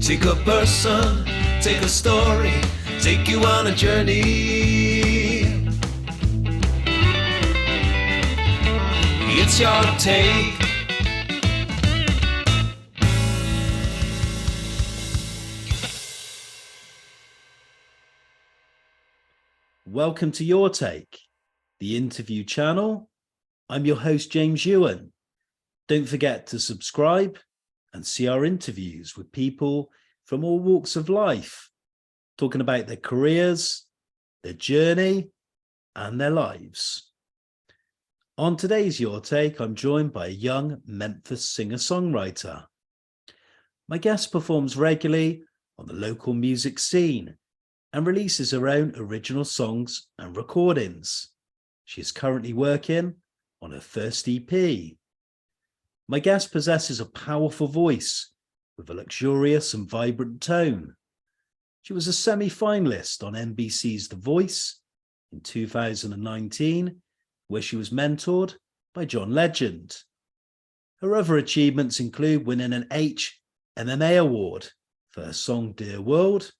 Take a person, take a story, take you on a journey. It's your take. Welcome to Your Take, the interview channel. I'm your host, James Ewen. Don't forget to subscribe and see our interviews with people from all walks of life, talking about their careers, their journey, and their lives. On today's Your Take, I'm joined by a young Memphis singer-songwriter. My guest performs regularly on the local music scene and releases her own original songs and recordings. She is currently working on her first EP. My guest possesses a powerful voice with a luxurious and vibrant tone. She was a semi-finalist on NBC's The Voice in 2019, where she was mentored by John Legend. Her other achievements include winning an HMMA award for her song Dear World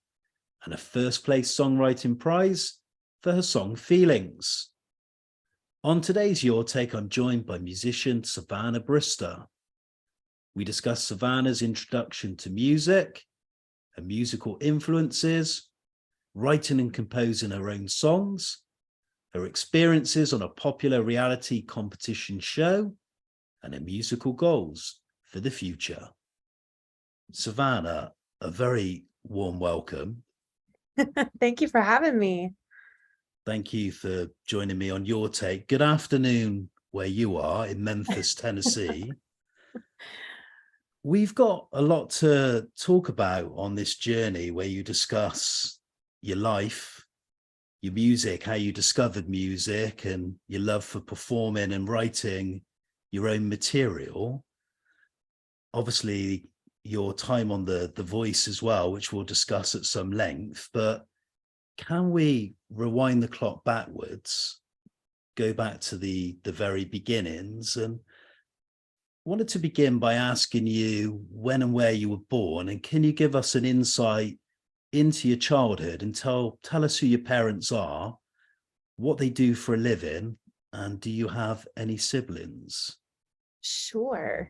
and a first place songwriting prize for her song Feelings. On today's Your Take, I'm joined by musician Savannah Brister. We discuss Savannah's introduction to music, her musical influences, writing and composing her own songs, her experiences on a popular reality competition show, and her musical goals for the future. Savannah, a very warm welcome. Thank you for having me. Thank you for joining me on Your Take. Good afternoon where you are in Memphis, Tennessee. We've got a lot to talk about on this journey where you discuss your life, your music, how you discovered music, and your love for performing and writing your own material. Obviously, your time on the Voice as well, which we'll discuss at some length, but can we rewind the clock backwards, go back to the very beginnings? And wanted to begin by asking you when and where you were born, and can you give us an insight into your childhood and tell us who your parents are, what they do for a living, and do you have any siblings? Sure.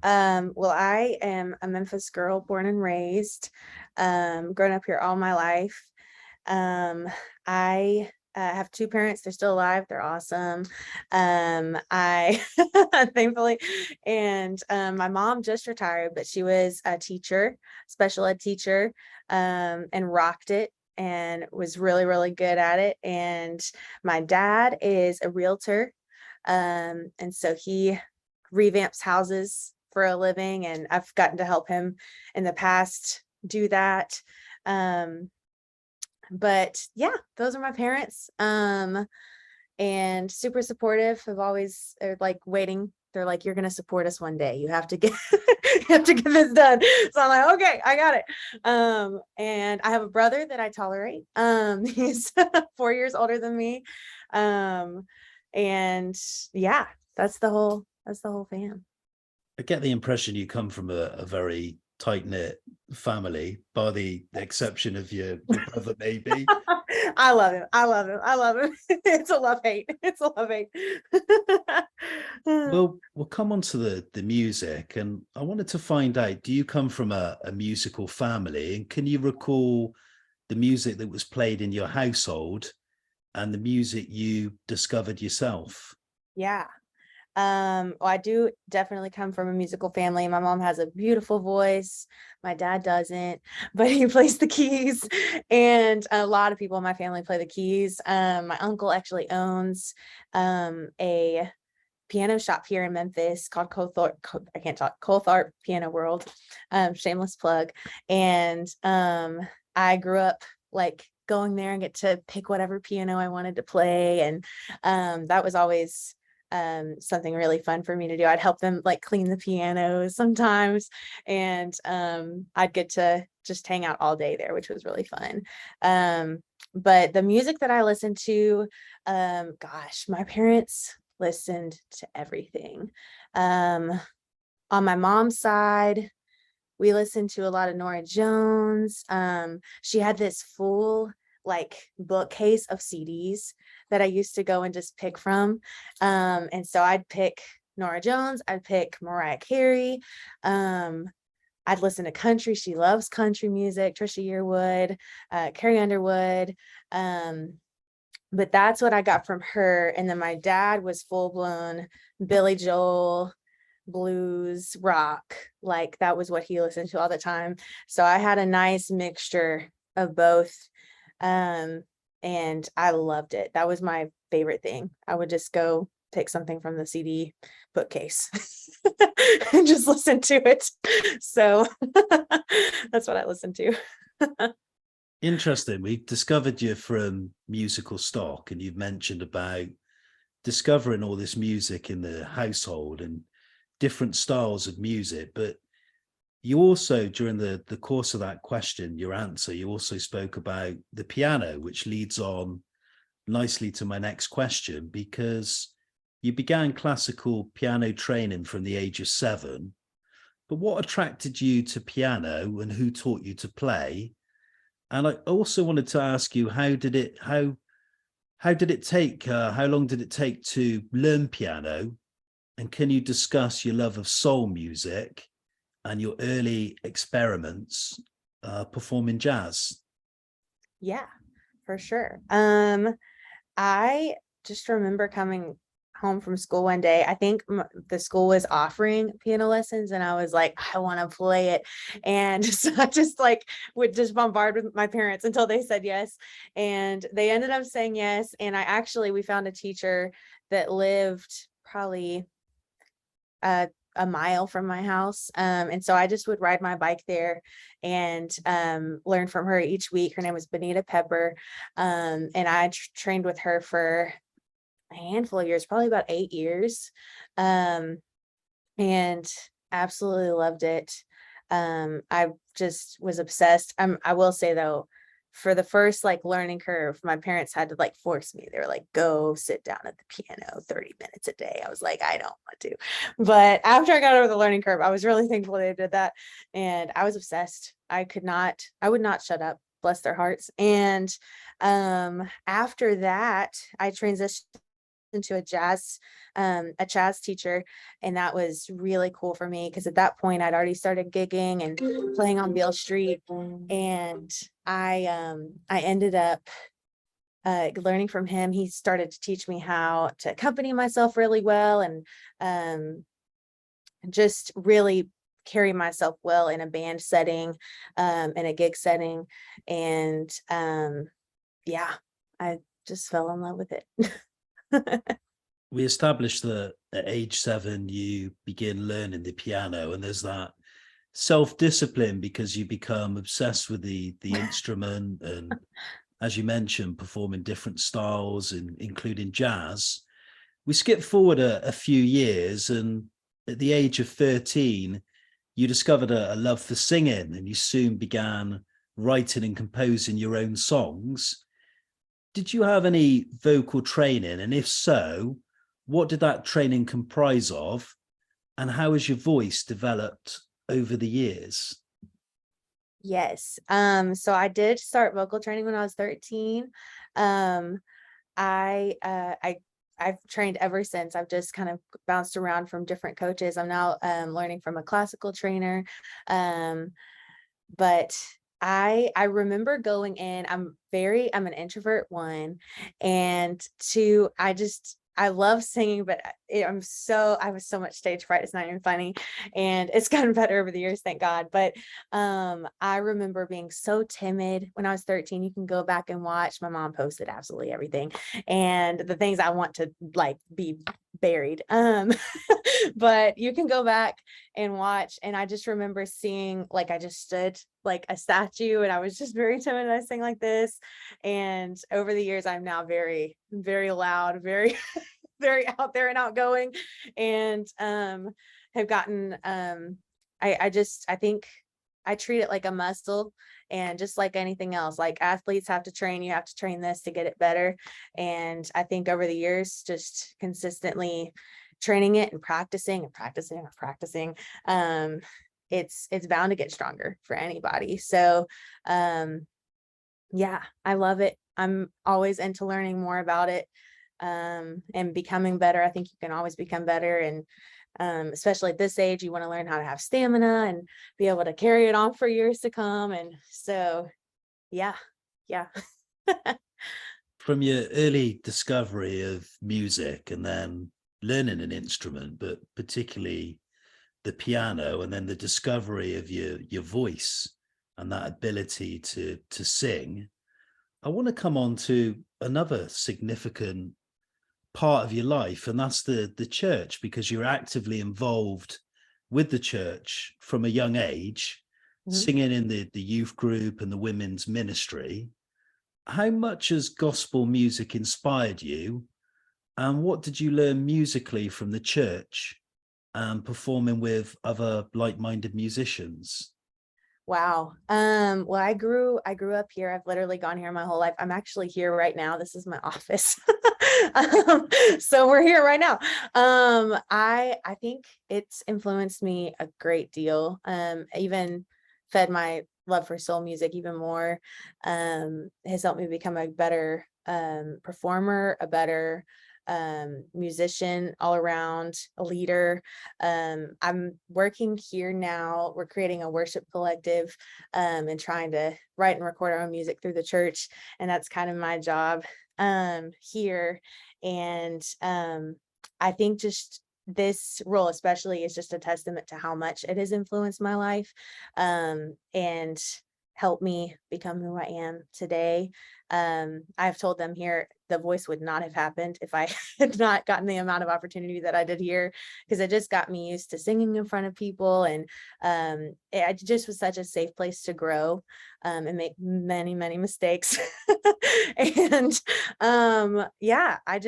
Well, I am a Memphis girl, born and raised, grown up here all my life. I have two parents. They're still alive. They're awesome. I thankfully, and my mom just retired, but she was a teacher, special ed teacher, and rocked it and was really, really good at it. And my dad is a realtor. And so he revamps houses for a living, and I've gotten to help him in the past do that. But yeah, those are my parents. And super supportive. Have always like waiting. They're like, you're gonna support us one day. You have to get you have to get this done. So I'm like, okay, I got it. And I have a brother that I tolerate. He's 4 years older than me. And yeah, that's the whole fam. I get the impression you come from a very tight-knit family, by the exception of your brother, maybe. I love him. It's a love-hate. We'll come on to the music, and I wanted to find out, do you come from a musical family, and can you recall the music that was played in your household and the music you discovered yourself? Yeah. Well, I do definitely come from a musical family. My mom has a beautiful voice. My dad doesn't, but he plays the keys, and a lot of people in my family play the keys. My uncle actually owns a piano shop here in Memphis called Colthart Piano World. Shameless plug. And I grew up like going there and get to pick whatever piano I wanted to play, and that was always something really fun for me to do. I'd help them like clean the pianos sometimes, and I'd get to just hang out all day there, which was really fun. But the music that I listened to, gosh, my parents listened to everything. On my mom's side, we listened to a lot of Nora Jones. She had this full like bookcase of CDs that I used to go and just pick from. And so I'd pick Nora Jones, I'd pick Mariah Carey. I'd listen to country. She loves country music, Trisha Yearwood, Carrie Underwood. But that's what I got from her. And then my dad was full blown Billy Joel, blues, rock. Like that was what he listened to all the time. So I had a nice mixture of both. And I loved it. That was my favorite thing. I would just go pick something from the CD bookcase and just listen to it. So that's what I listened to. Interesting. We've discovered you from musical stock, and you've mentioned about discovering all this music in the household and different styles of music. But you also, during the course of that question, your answer, you also spoke about the piano, which leads on nicely to my next question, because you began classical piano training from the age of 7. But what attracted you to piano, and who taught you to play? And I also wanted to ask you, how long did it take to learn piano? And can you discuss your love of soul music and your early experiments performing jazz? Yeah, for sure. I just remember coming home from school one day. I think the school was offering piano lessons, and I was like, I want to play it. And so I just like would just bombard with my parents until they said yes. And they ended up saying yes. And we found a teacher that lived probably a mile from my house. And so I just would ride my bike there and learn from her each week. Her name was Benita Pepper. And I trained with her for a handful of years, probably about 8 years. And absolutely loved it. I just was obsessed. I will say though, for the first like learning curve, my parents had to like force me. They were like, go sit down at the piano 30 minutes a day. I was like, I don't want to. But after I got over the learning curve, I was really thankful they did that. And I was obsessed. I would not shut up, bless their hearts. And after that, I transitioned into a jazz teacher, and that was really cool for me because at that point I'd already started gigging and playing on Beale Street, and I ended up learning from him. He started to teach me how to accompany myself really well, and just really carry myself well in a band setting, in a gig setting, and yeah, I just fell in love with it. We established that at age 7, you begin learning the piano, and there's that self-discipline because you become obsessed with the instrument, and as you mentioned, performing different styles, including jazz. We skip forward a few years, and at the age of 13, you discovered a love for singing, and you soon began writing and composing your own songs. Did you have any vocal training? And if so, what did that training comprise of? And how has your voice developed over the years? Yes. So I did start vocal training when I was 13. I've trained ever since. I've just kind of bounced around from different coaches. I'm now learning from a classical trainer. But I remember going in, I'm an introvert, 1, and 2, I love singing, but I have so much stage fright. It's not even funny. And it's gotten better over the years, thank God. But I remember being so timid when I was 13. You can go back and watch. My mom posted absolutely everything. And the things I want to like be buried. But you can go back and watch. And I just remember seeing, like, I just stood like a statue and I was just very timid and I sang like this. And over the years, I'm now very, very loud, very, very out there and outgoing, and have gotten, I think I treat it like a muscle, and just like anything else, like athletes have to train, you have to train this to get it better. And I think over the years, just consistently training it and practicing and practicing and practicing, it's bound to get stronger for anybody. So yeah, I love it. I'm always into learning more about it, and becoming better. I think you can always become better. And especially at this age, you want to learn how to have stamina and be able to carry it on for years to come. And so, yeah. From your early discovery of music and then learning an instrument, but particularly the piano, and then the discovery of your voice and that ability to sing, I want to come on to another significant part of your life, and that's the church, because you're actively involved with the church from a young age, Mhm. singing in the youth group and the women's ministry. How much has gospel music inspired you, and what did you learn musically from the church and performing with other like-minded musicians? Wow. Well, I grew up here. I've literally gone here my whole life. I'm actually here right now. This is my office. So we're here right now. I think it's influenced me a great deal. Even fed my love for soul music even more. Has helped me become a better performer, a better musician all around, a leader. I'm working here now. We're creating a worship collective, and trying to write and record our own music through the church. And that's kind of my job here. And I think just this role especially is just a testament to how much it has influenced my life, and helped me become who I am today. I've told them here the voice would not have happened if I had not gotten the amount of opportunity that I did here, because it just got me used to singing in front of people. And it just was such a safe place to grow, and make many, many mistakes. And yeah, I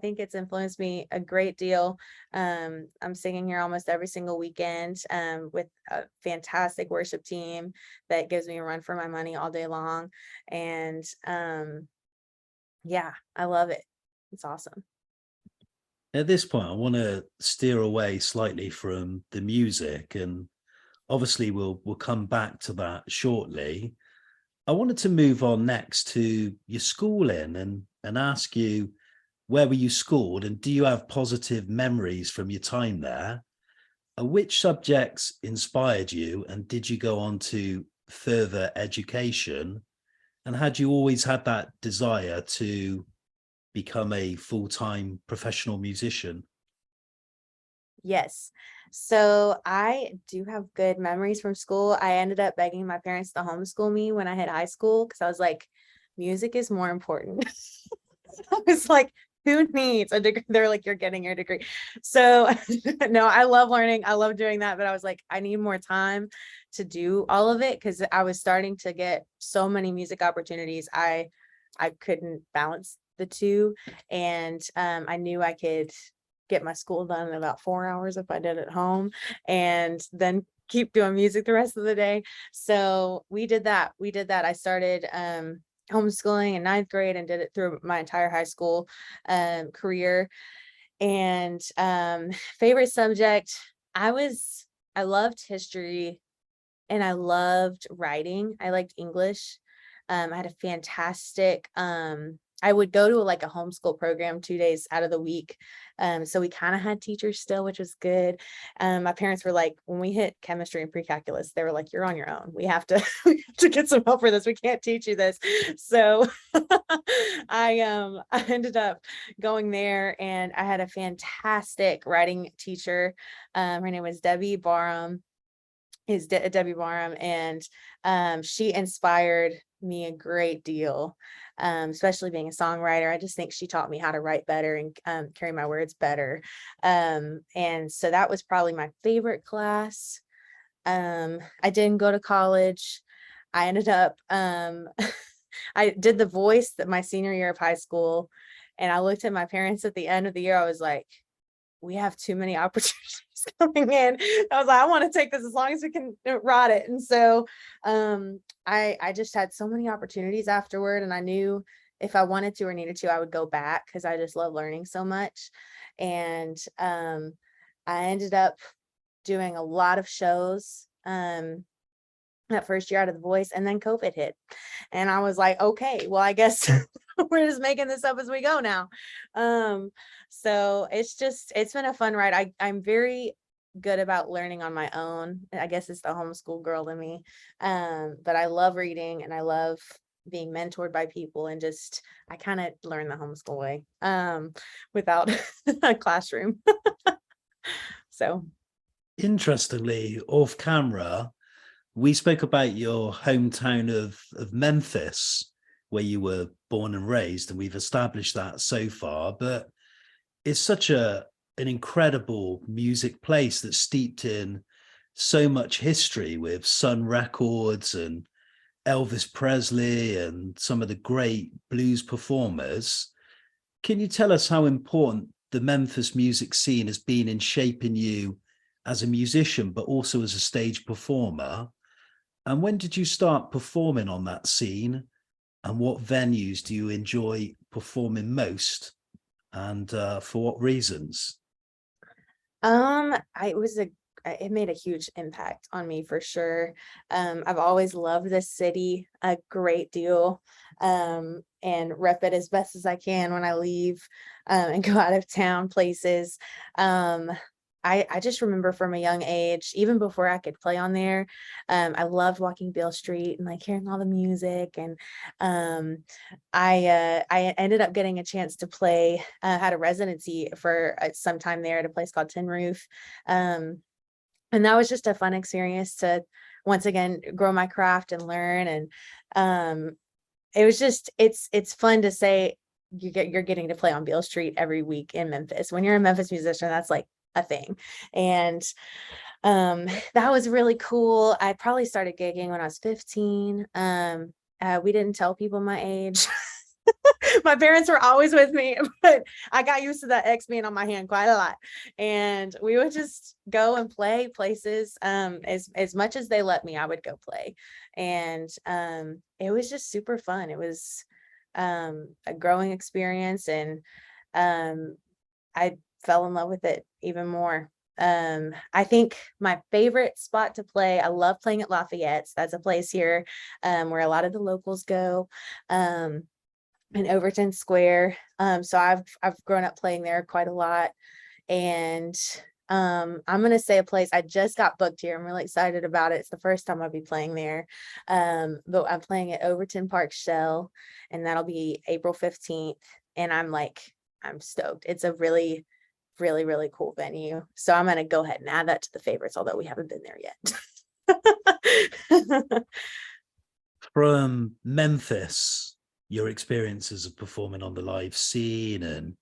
think it's influenced me a great deal. I'm singing here almost every single weekend, with a fantastic worship team that gives me a run for my money all day long. And yeah, I love it. It's awesome. At this point, I want to steer away slightly from the music, and obviously we'll come back to that shortly. I wanted to move on next to your schooling and ask you, where were you schooled, and do you have positive memories from your time there? Which subjects inspired you, and did you go on to further education? And had you always had that desire to become a full-time professional musician? Yes. So I do have good memories from school. I ended up begging my parents to homeschool me when I hit high school, because I was like, music is more important. I was like, who needs a degree? They're like, you're getting your degree. So no, I love learning. I love doing that. But I was like, I need more time to do all of it, because I was starting to get so many music opportunities. I couldn't balance the two. And I knew I could get my school done in about 4 hours if I did it at home, and then keep doing music the rest of the day. So we did that. I started homeschooling in ninth grade and did it through my entire high school career. And favorite subject, I loved history and I loved writing. I liked English. I had a fantastic I would go to like a homeschool program 2 days out of the week. So we kind of had teachers still, which was good. My parents were like, when we hit chemistry and pre-calculus, they were like, you're on your own. We have to, we have to get some help for this. We can't teach you this. So I ended up going there, and I had a fantastic writing teacher. Her name was Debbie Barham, and she inspired me a great deal, especially being a songwriter. I just think she taught me how to write better and carry my words better. And so that was probably my favorite class. I didn't go to college. I ended up, I did the voice that my senior year of high school, and I looked at my parents at the end of the year. I was like, we have too many opportunities coming in. I was like, I want to take this as long as we can ride it. And so I just had so many opportunities afterward, and I knew if I wanted to or needed to, I would go back, because I just love learning so much. And I ended up doing a lot of shows that first year out of The Voice, and then COVID hit. And I was like, okay, well, I guess we're just making this up as we go now. So it's been a fun ride. I'm very good about learning on my own. I guess it's the homeschool girl in me. But I love reading and I love being mentored by people, and just I kind of learn the homeschool way without a classroom. So Interestingly, off camera, we spoke about your hometown of Memphis, where you were born and raised, and we've established that so far. But it's such an incredible music place that's steeped in so much history, with Sun Records and Elvis Presley and some of the great blues performers. Can you tell us how important the Memphis music scene has been in shaping you as a musician, but also as a stage performer? And when did you start performing on that scene? And what venues do you enjoy performing most? And for what reasons? It made a huge impact on me for sure. I've always loved this city a great deal, and rep it as best as I can when I leave, and go out of town places. I just remember from a young age, even before I could play on there, I loved walking Beale Street and like hearing all the music. And I ended up getting a chance to play, had a residency for some time there at a place called Tin Roof. And that was just a fun experience to once again grow my craft and learn. And it was just it's fun to say you're getting to play on Beale Street every week in Memphis. When you're a Memphis musician, that's like a thing. And that was really cool. I probably started gigging when I was 15. We didn't tell people my age. My parents were always with me, but I got used to that X being on my hand quite a lot. And we would just go and play places. As much as they let me, I would go play. And it was just super fun. It was a growing experience, and I fell in love with it even more. I think my favorite spot to play, I love playing at Lafayette's. That's a place here where a lot of the locals go. In Overton Square. So I've grown up playing there quite a lot. And I'm gonna say a place I just got booked here. I'm really excited about it. It's the first time I'll be playing there. But I'm playing at Overton Park Shell, and that'll be April 15th. And I'm stoked. It's a really, really, really cool venue. So I'm gonna go ahead and add that to the favorites, although we haven't been there yet. From Memphis, your experiences of performing on the live scene, and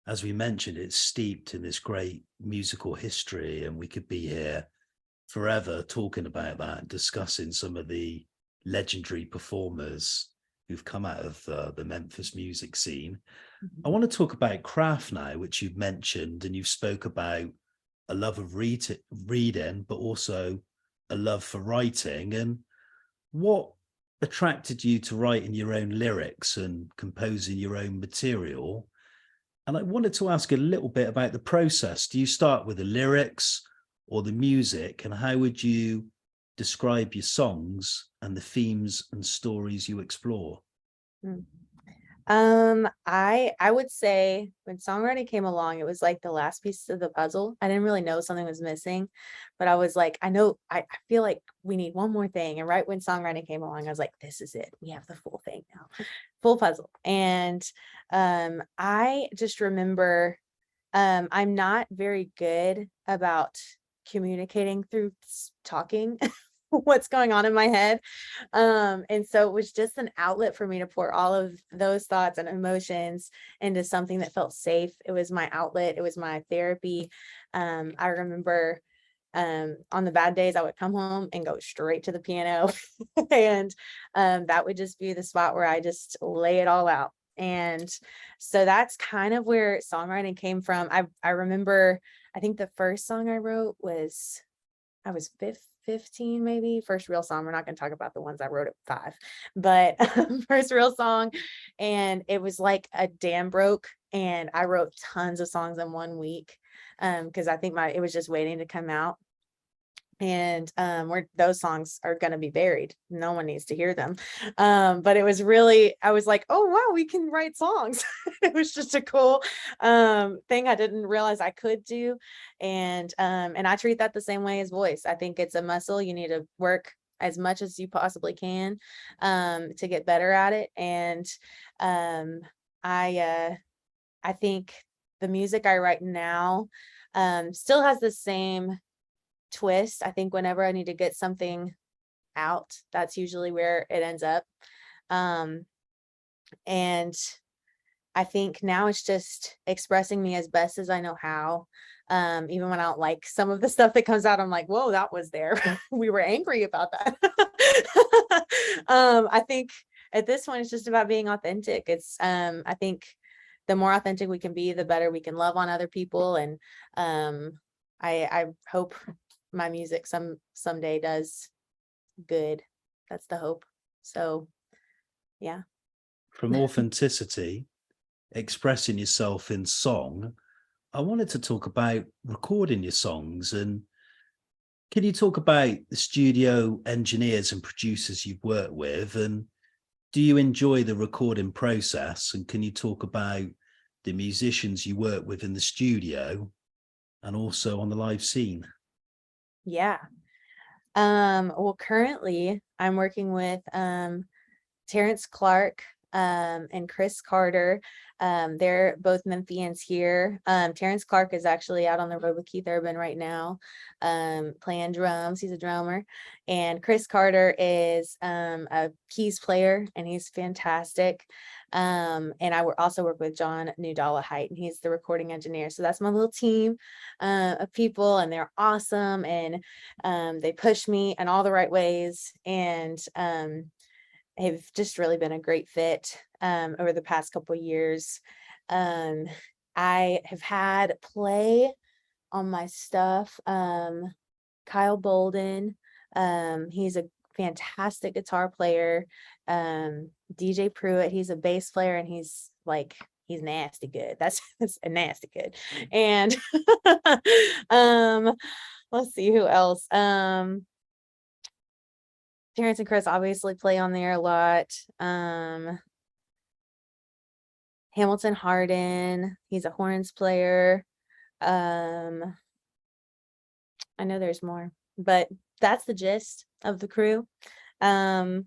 as we mentioned, it's steeped in this great musical history, and we could be here forever talking about that and discussing some of the legendary performers who've come out of the Memphis music scene. I want to talk about craft now, which you've mentioned, and you've spoke about a love of reading, but also a love for writing. And what attracted you to writing your own lyrics and composing your own material? And I wanted to ask a little bit about the process. Do you start with the lyrics or the music, and how would you describe your songs and the themes and stories you explore? I would say when songwriting came along, it was like the last piece of the puzzle. I didn't really know something was missing, but I was like, I feel like we need one more thing. And right when songwriting came along, I was like, this is it. We have the full thing now, full puzzle. And I just remember I'm not very good about communicating through talking. What's going on in my head. And so it was just an outlet for me to pour all of those thoughts and emotions into something that felt safe. It was my outlet. It was my therapy. I remember on the bad days, I would come home and go straight to the piano. And that would just be the spot where I just lay it all out. And so that's kind of where songwriting came from. I remember, I think the first song I wrote was, I was 15, maybe. First real song. We're not going to talk about the ones I wrote at 5, but first real song. And it was like a dam broke, and I wrote tons of songs in 1 week because I think it was just waiting to come out. and where those songs are going to be buried. No one needs to hear them. But it was really, I was like, oh wow, we can write songs. It was just a cool thing I didn't realize I could do. And I treat that the same way as voice. I think it's a muscle. You need to work as much as you possibly can to get better at it. And I think the music I write now still has the same twist. I think whenever I need to get something out, that's usually where it ends up. And I think now it's just expressing me as best as I know how. Even when I don't like some of the stuff that comes out, I'm like, whoa, that was there. We were angry about that. I think at this point, it's just about being authentic. It's, I think the more authentic we can be, the better we can love on other people. And I hope my music someday does good. That's the hope. So yeah. From authenticity, expressing yourself in song, I wanted to talk about recording your songs. And can you talk about the studio engineers and producers you've worked with, and do you enjoy the recording process? And can you talk about the musicians you work with in the studio and also on the live scene? Yeah. Well, currently I'm working with Terrence Clark and Chris Carter. They're both Memphians here. Terrence Clark is actually out on the road with Keith Urban right now, playing drums. He's a drummer. And Chris Carter is a keys player, and he's fantastic. And I also work with John Nudala Height, and he's the recording engineer. So that's my little team of people, and they're awesome. And they push me in all the right ways. And have just really been a great fit over the past couple of years. I have had play on my stuff. Kyle Bolden, he's a fantastic guitar player. DJ Pruitt, he's a bass player, and he's nasty good. That's a nasty good. And let's see who else. Terrence and Chris obviously play on there a lot. Hamilton Harden, he's a horns player. I know there's more, but that's the gist of the crew. And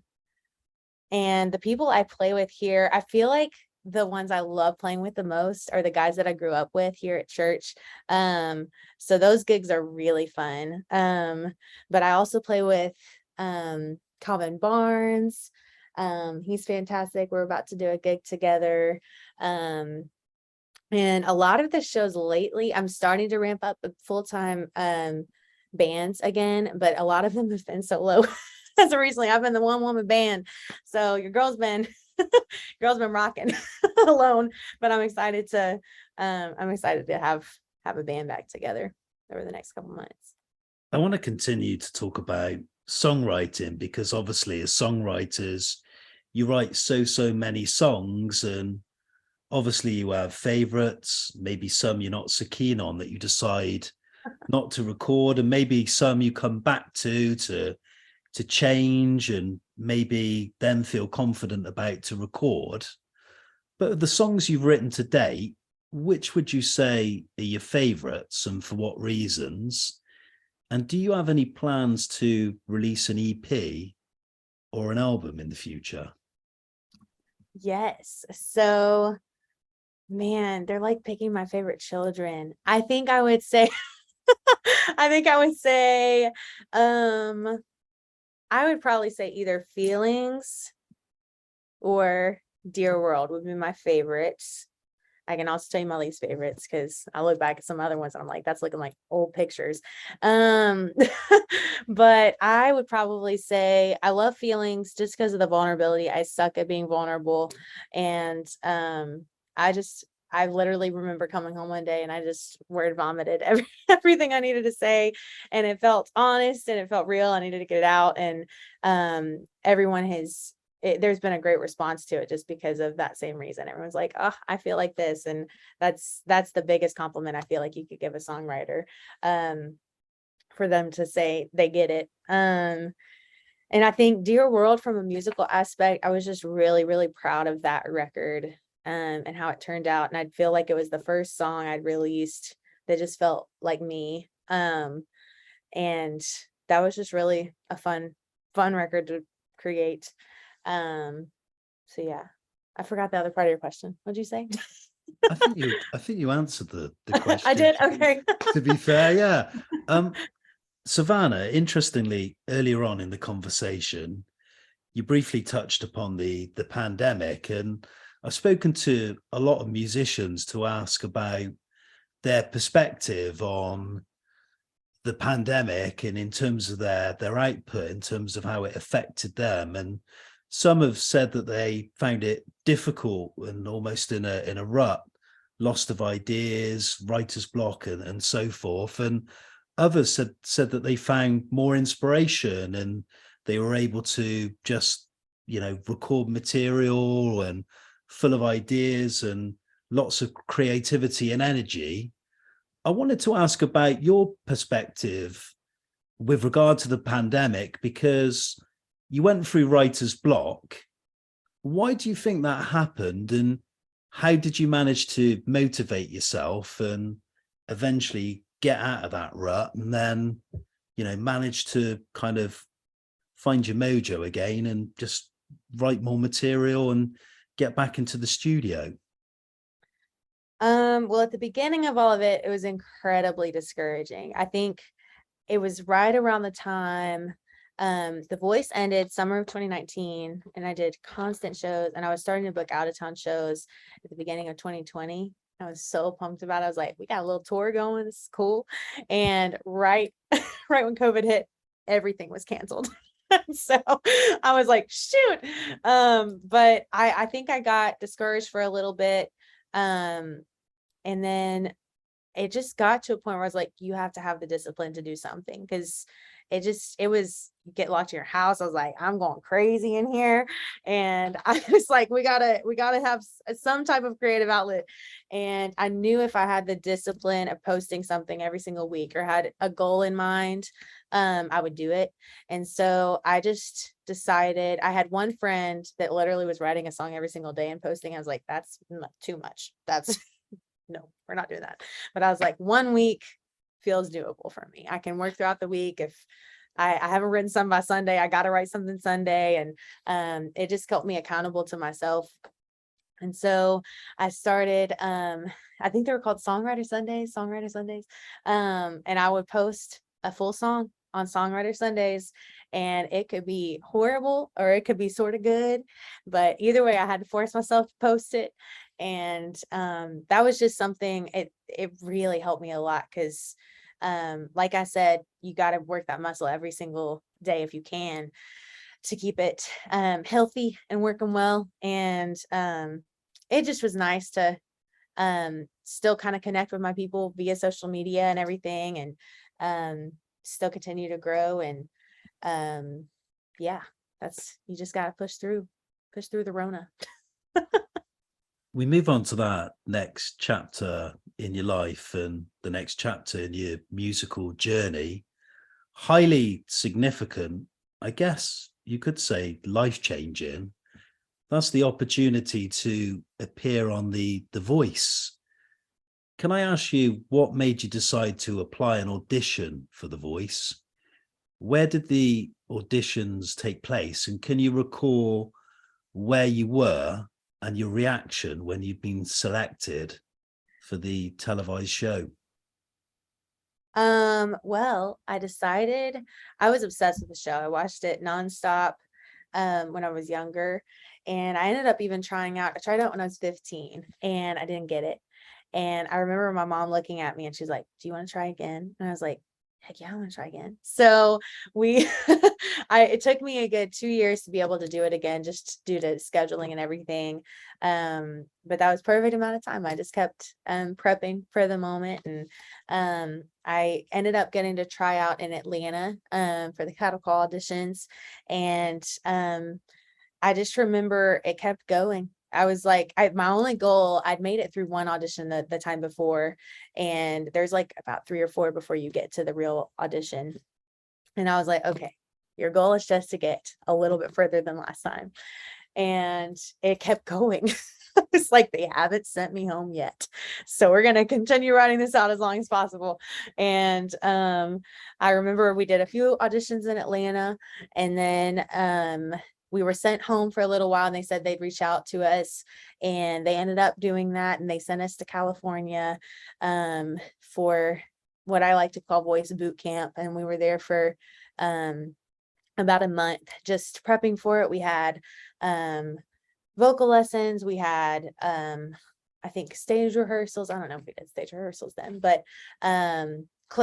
the people I play with here, I feel like the ones I love playing with the most are the guys that I grew up with here at church. So those gigs are really fun. But I also play with Calvin Barnes. He's fantastic. We're about to do a gig together. And a lot of the shows lately, I'm starting to ramp up full-time bands again, but a lot of them have been solo. As of recently, I've been the one-woman band. So your girl's been rocking alone, but I'm excited to have a band back together over the next couple months. I want to continue to talk about songwriting, because obviously as songwriters you write so many songs, and obviously you have favorites, maybe some you're not so keen on that you decide not to record, and maybe some you come back to change and maybe then feel confident about to record. But of the songs you've written to date, which would you say are your favorites, and for what reasons? And do you have any plans to release an EP or an album in the future? Yes. So, man, they're like picking my favorite children. I think I would say, I would probably say either Feelings or Dear World would be my favorites. I can also tell you my least favorites, because I look back at some other ones and I'm like, that's looking like old pictures. But I would probably say I love Feelings just because of the vulnerability. I suck at being vulnerable. And I literally remember coming home one day and I just word vomited everything I needed to say, and it felt honest and it felt real. I needed to get it out, and there's been a great response to it just because of that same reason. Everyone's like, oh, I feel like this. And that's the biggest compliment I feel like you could give a songwriter. for them to say they get it. And I think Dear World, from a musical aspect, I was just really, really proud of that record, and how it turned out. And I'd feel like it was the first song I'd released that just felt like me. And that was just really a fun record to create. So yeah, I forgot the other part of your question. What'd you say? I think you answered the question. I did. Okay. To be fair, yeah. Savannah, interestingly, earlier on in the conversation, you briefly touched upon the pandemic, and I've spoken to a lot of musicians to ask about their perspective on the pandemic and in terms of their output, in terms of how it affected them. And some have said that they found it difficult and almost in a rut, lost of ideas, writer's block, and so forth. And others said that they found more inspiration and they were able to just, record material and full of ideas and lots of creativity and energy. I wanted to ask about your perspective with regard to the pandemic, because you went through writer's block. Why do you think that happened? And how did you manage to motivate yourself and eventually get out of that rut and then, manage to kind of find your mojo again and just write more material and get back into the studio? Well, at the beginning of all of it, it was incredibly discouraging. I think it was right around the time The Voice ended, summer of 2019, and I did constant shows, and I was starting to book out of town shows at the beginning of 2020. I was so pumped about it. I was like, we got a little tour going. This is cool. And right when COVID hit, everything was canceled. So I was like, shoot. But I think I got discouraged for a little bit. And then it just got to a point where I was like, you have to have the discipline to do something, because it was, you get locked in your house. I was like, I'm going crazy in here. And I was like, we gotta have some type of creative outlet. And I knew if I had the discipline of posting something every single week or had a goal in mind, I would do it. And so I just decided, I had one friend that literally was writing a song every single day and posting. I was like, that's too much. That's no, we're not doing that. But I was like, 1 week feels doable for me. I can work throughout the week. If I haven't written something by Sunday, I got to write something Sunday. And it just kept me accountable to myself. And so I started, I think they were called Songwriter Sundays. And I would post a full song on Songwriter Sundays, and it could be horrible or it could be sort of good, but either way, I had to force myself to post it. And that was just something, it really helped me a lot, because like I said, you got to work that muscle every single day if you can, to keep it healthy and working well. And it just was nice to still kind of connect with my people via social media and everything, and still continue to grow. And yeah, you just got to push through the Rona. We move on to that next chapter in your life and the next chapter in your musical journey. Highly significant, I guess you could say life-changing. That's the opportunity to appear on the Voice. Can I ask you, what made you decide to apply an audition for The Voice? Where did the auditions take place? And can you recall where you were and your reaction when you've been selected for the televised show? Well, I decided, I was obsessed with the show. I watched it nonstop when I was younger, and I ended up even trying out. I tried out when I was 15 and I didn't get it. And I remember my mom looking at me and she's like, do you want to try again? And I was like, heck yeah, I want to try again. So it took me a good 2 years to be able to do it again, just due to scheduling and everything. But that was perfect amount of time. I just kept prepping for the moment. And I ended up getting to try out in Atlanta for the cattle call auditions. And I just remember it kept going. I was like, my only goal, I'd made it through one audition the time before, and there's like about 3 or 4 before you get to the real audition. And I was like, okay, your goal is just to get a little bit further than last time. And it kept going. It's like, they haven't sent me home yet. So we're going to continue writing this out as long as possible. And I remember we did a few auditions in Atlanta, and then we were sent home for a little while, and they said they'd reach out to us, and they ended up doing that. And they sent us to California for what I like to call voice boot camp. And we were there for about a month, just prepping for it. We had vocal lessons. We had I think stage rehearsals. I don't know if we did stage rehearsals then, but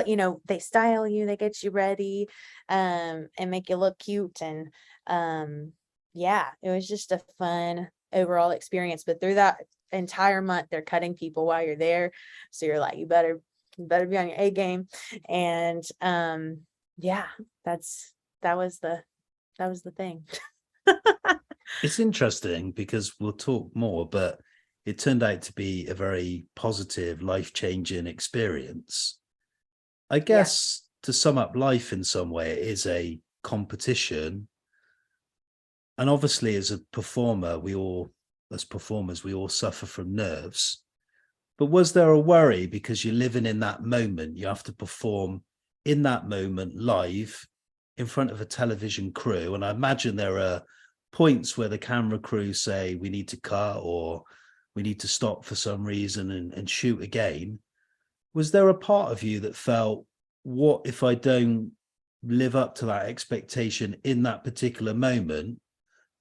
you know, they style you, they get you ready and make you look cute. And yeah, it was just a fun overall experience. But through that entire month, they're cutting people while you're there, so you're like, you better be on your A game. And yeah, that was the thing. It's interesting because we'll talk more, but it turned out to be a very positive, life-changing experience. I guess to sum up life in some way, it is a competition. And obviously, as a performer, as performers, we all suffer from nerves. But was there a worry because you're living in that moment? You have to perform in that moment live in front of a television crew. And I imagine there are points where the camera crew say, we need to cut, or we need to stop for some reason and shoot again. Was there a part of you that felt, what if I don't live up to that expectation in that particular moment?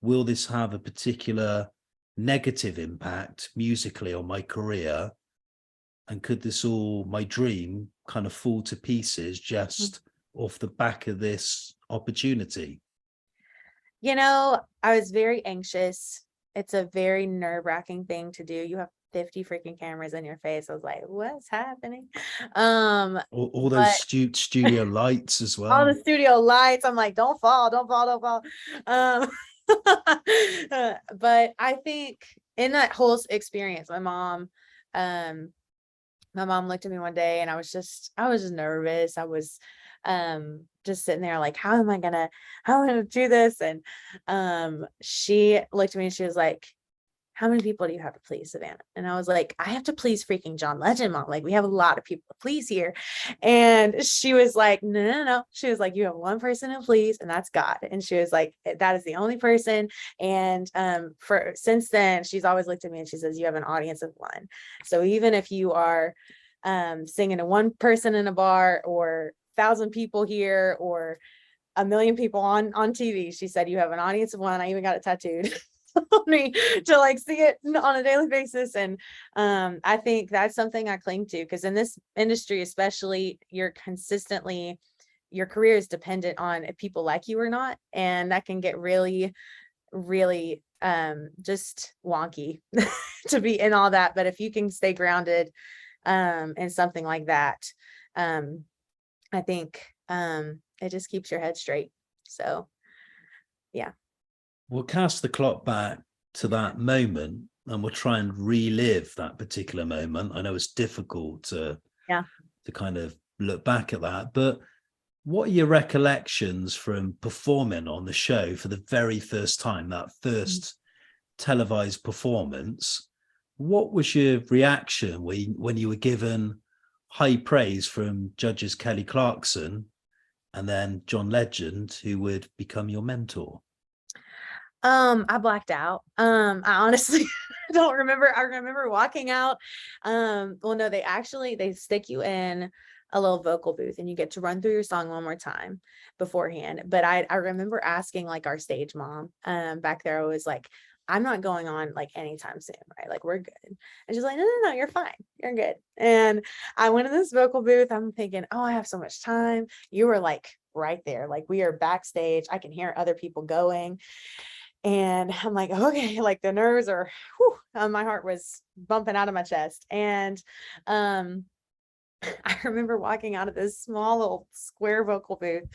Will this have a particular negative impact musically on my career? And could my dream kind of fall to pieces just off the back of this opportunity? You know, I was very anxious. It's a very nerve-wracking thing to do. You have 50 freaking cameras in your face. I was like, what's happening? All those studio lights as well. All the studio lights. I'm like, don't fall. But I think in that whole experience, my mom looked at me one day, and I was just nervous. I was just sitting there like, how am I gonna do this? And she looked at me and she was like, how many people do you have to please, Savannah? And I was like, I have to please freaking John Legend, Mom. Like, we have a lot of people to please here. And she was like, no. She was like, you have one person to please, and that's God. And she was like, that is the only person. And since then, she's always looked at me and she says, you have an audience of one. So even if you are singing to one person in a bar, or 1,000 people here, or 1,000,000 people on TV, she said, you have an audience of one. I even got it tattooed on me to like see it on a daily basis. And I think that's something I cling to, because in this industry especially, your career is dependent on if people like you or not, and that can get really just wonky to be in all that. But if you can stay grounded in something like that, I think it just keeps your head straight. So yeah. We'll cast the clock back to that moment, and we'll try and relive that particular moment. I know it's difficult to kind of look back at that, but what are your recollections from performing on the show for the very first time, that first televised performance? What was your reaction when you were given high praise from judges Kelly Clarkson and then John Legend, who would become your mentor? I blacked out. I honestly don't remember. I remember walking out. Well, no, they stick you in a little vocal booth, and you get to run through your song one more time beforehand. But I remember asking like our stage mom back there, I was like, I'm not going on like anytime soon, right? Like, we're good. And she's like, no, you're fine. You're good. And I went in this vocal booth. I'm thinking, oh, I have so much time. You were like right there. Like, we are backstage. I can hear other people going. And I'm like, okay, like the nerves are, my heart was bumping out of my chest. And I remember walking out of this small little square vocal booth.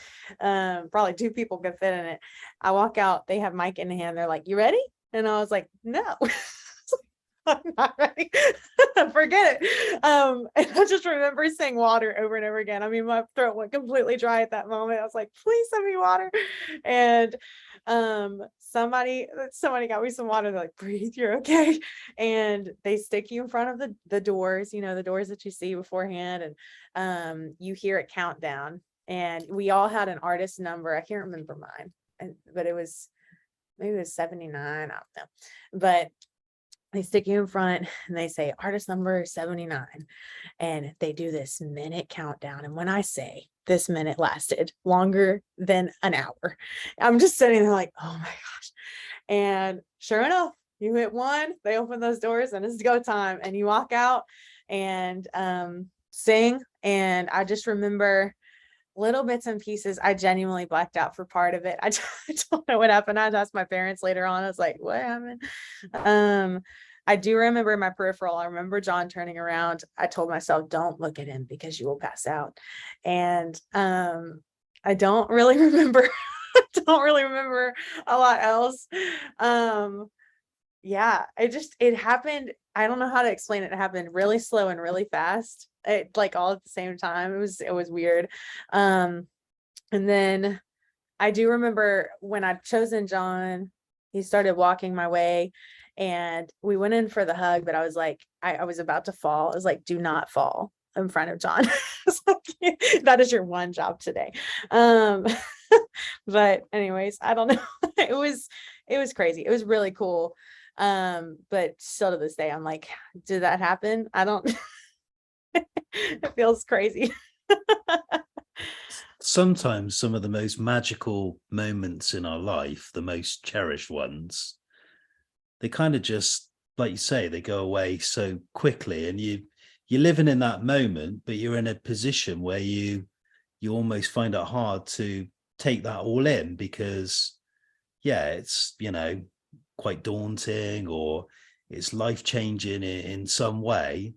Probably 2 people could fit in it. I walk out, they have mic in hand. They're like, you ready? And I was like, no. I'm not ready. Forget it. And I just remember saying water over and over again. I mean, my throat went completely dry at that moment. I was like, please send me water. And somebody got me some water. They're like, breathe, you're okay. And they stick you in front of the doors, the doors that you see beforehand. And you hear it count down. And we all had an artist number. I can't remember mine, but maybe it was 79. I don't know. But they stick you in front and they say artist number 79. And they do this minute countdown. And when I say this minute lasted longer than an hour, I'm just sitting there like, oh my gosh. And sure enough, you hit one, they open those doors and it's go time. And you walk out and sing. And I just remember little bits and pieces. I genuinely blacked out for part of it. I don't know what happened. I asked my parents later on. I was like, what happened? I do remember my peripheral. I remember John turning around. I told myself, don't look at him because you will pass out. And I don't really remember. Don't really remember a lot else. Yeah, it happened. I don't know how to explain it. It happened really slow and really fast. It like all at the same time. It was weird. And then I do remember when I'd chosen John, he started walking my way and we went in for the hug, but I was like, I was about to fall. I was like, do not fall in front of John. That is your one job today. But anyways, I don't know. It was crazy. It was really cool. But still to this day, I'm like, did that happen? I don't, it feels crazy. Sometimes some of the most magical moments in our life, the most cherished ones, they kind of just, like you say, they go away so quickly, and you're living in that moment, but you're in a position where you almost find it hard to take that all in because, yeah, it's, quite daunting or it's life-changing in some way.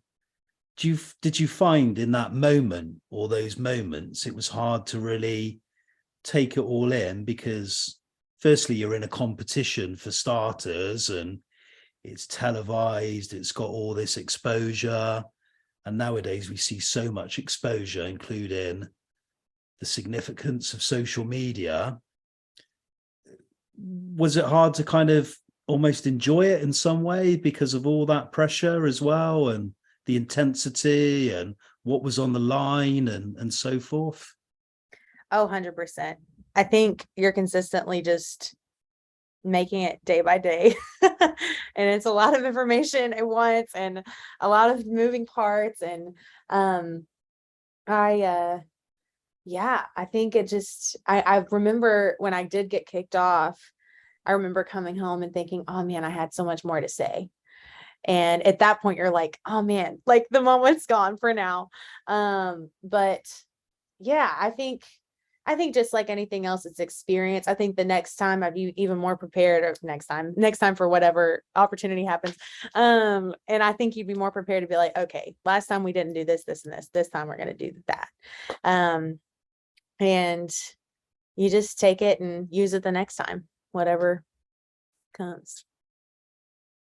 Did you find in that moment or those moments it was hard to really take it all in because firstly you're in a competition for starters and it's televised, it's got all this exposure, and nowadays we see so much exposure, including the significance of social media. Was it hard to kind of almost enjoy it in some way because of all that pressure as well, and the intensity and what was on the line and so forth? Oh, 100%. I think you're consistently just making it day by day. And it's a lot of information at once and a lot of moving parts. And I think it just, I remember when I did get kicked off, I remember coming home and thinking, oh man, I had so much more to say. And at that point you're like, oh man, like the moment's gone for now. But yeah, I think just like anything else, it's experience. I think the next time I'd be even more prepared, or next time for whatever opportunity happens. And I think you'd be more prepared to be like, okay, last time we didn't do this, and this time we're going to do that. And you just take it and use it the next time, whatever comes.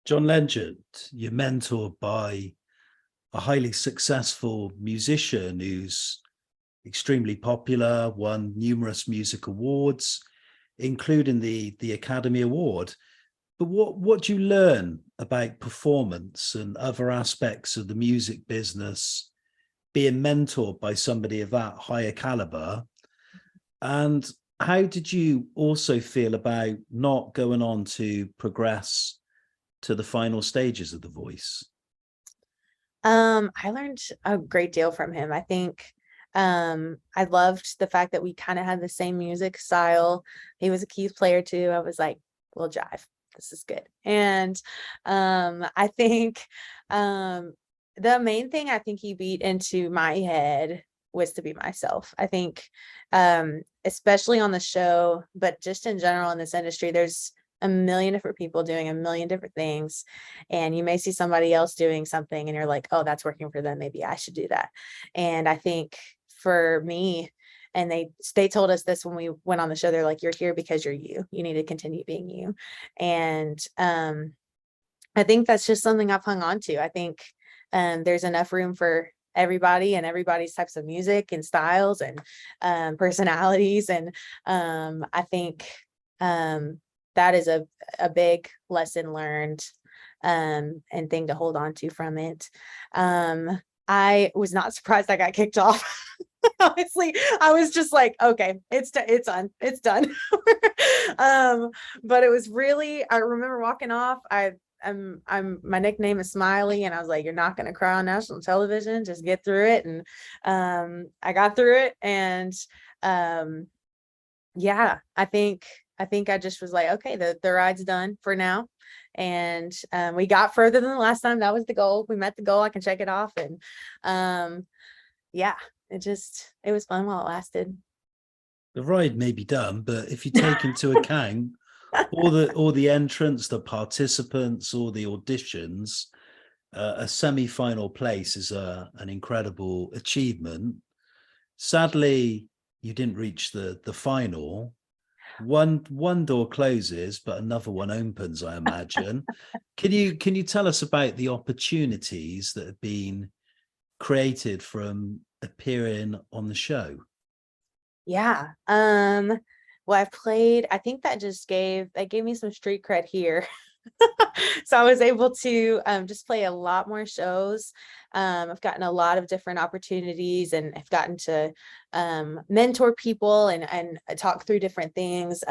John Legend, you're mentored by a highly successful musician who's extremely popular, won numerous music awards, including the Academy Award. But what do you learn about performance and other aspects of the music business being mentored by somebody of that higher caliber? And how did you also feel about not going on to progress to the final stages of The Voice? I learned a great deal from him. I think I loved the fact that we kind of had the same music style. He was a keys player too. I was like, we'll jive. This is good. And I think the main thing I think he beat into my head was to be myself. I think especially on the show, but just in general in this industry, there's a million different people doing a million different things, and you may see somebody else doing something and you're like, oh, that's working for them, maybe I should do that. And I think for me, and they told us this when we went on the show, they're like, you're here because you're you need to continue being you. And I think that's just something I've hung on to. I think there's enough room for everybody and everybody's types of music and styles and personalities. And I think that is a big lesson learned and thing to hold on to from it. I was not surprised I got kicked off. Honestly, I was just like, okay, it's done. But it was really, I remember walking off. I'm my nickname is Smiley, and I was like, you're not going to cry on national television. Just get through it. And I got through it. And yeah, I think I just was like, okay, the ride's done for now. And we got further than the last time. That was the goal. We met the goal. I can check it off. And yeah, it was fun while it lasted. The ride may be done, but if you take into account all the entrants, the participants, all the auditions, a semi-final place is an incredible achievement. Sadly, you didn't reach the final. One door closes, but another one opens, I imagine. Can you tell us about the opportunities that have been created from appearing on the show? Yeah. Well, I think that gave me some street cred here. So I was able to just play a lot more shows. I've gotten a lot of different opportunities, and I've gotten to mentor people and talk through different things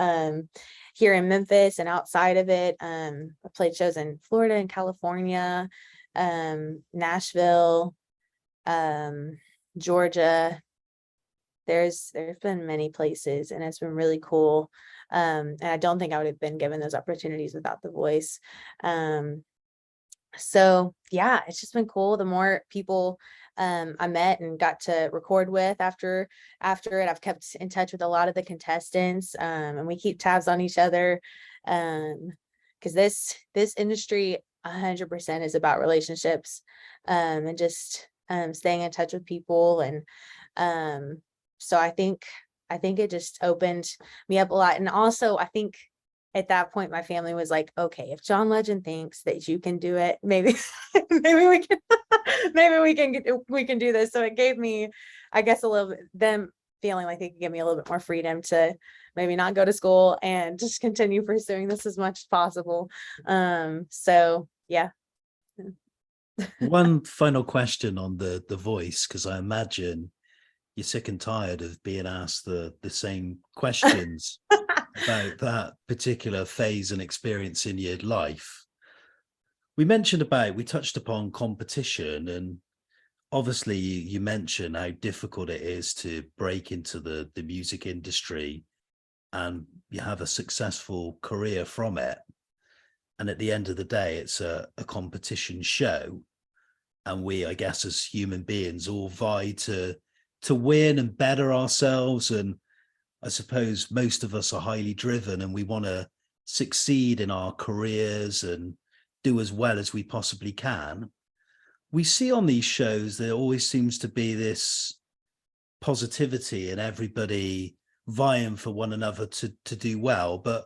here in Memphis and outside of it. I played shows in Florida and California, Nashville, Georgia. There's been many places, and it's been really cool. And I don't think I would have been given those opportunities without the voice. So yeah, it's just been cool. The more people I met and got to record with after it, I've kept in touch with a lot of the contestants, and we keep tabs on each other. Because this industry 100% is about relationships, and just staying in touch with people. And so I think it just opened me up a lot. And also, I think at that point, my family was like, okay, if John Legend thinks that you can do it, maybe we can we can do this. So it gave me, I guess, a little bit, them feeling like they could give me a little bit more freedom to maybe not go to school and just continue pursuing this as much as possible. So yeah. One final question on the voice, because I imagine you're sick and tired of being asked the same questions about that particular phase and experience in your life. We touched upon competition, and obviously you mentioned how difficult it is to break into the music industry and you have a successful career from it. And at the end of the day, it's a competition show. And we, I guess, as human beings, all vie to win and better ourselves. And I suppose most of us are highly driven and we want to succeed in our careers and do as well as we possibly can. We see on these shows, there always seems to be this positivity and everybody vying for one another to do well. But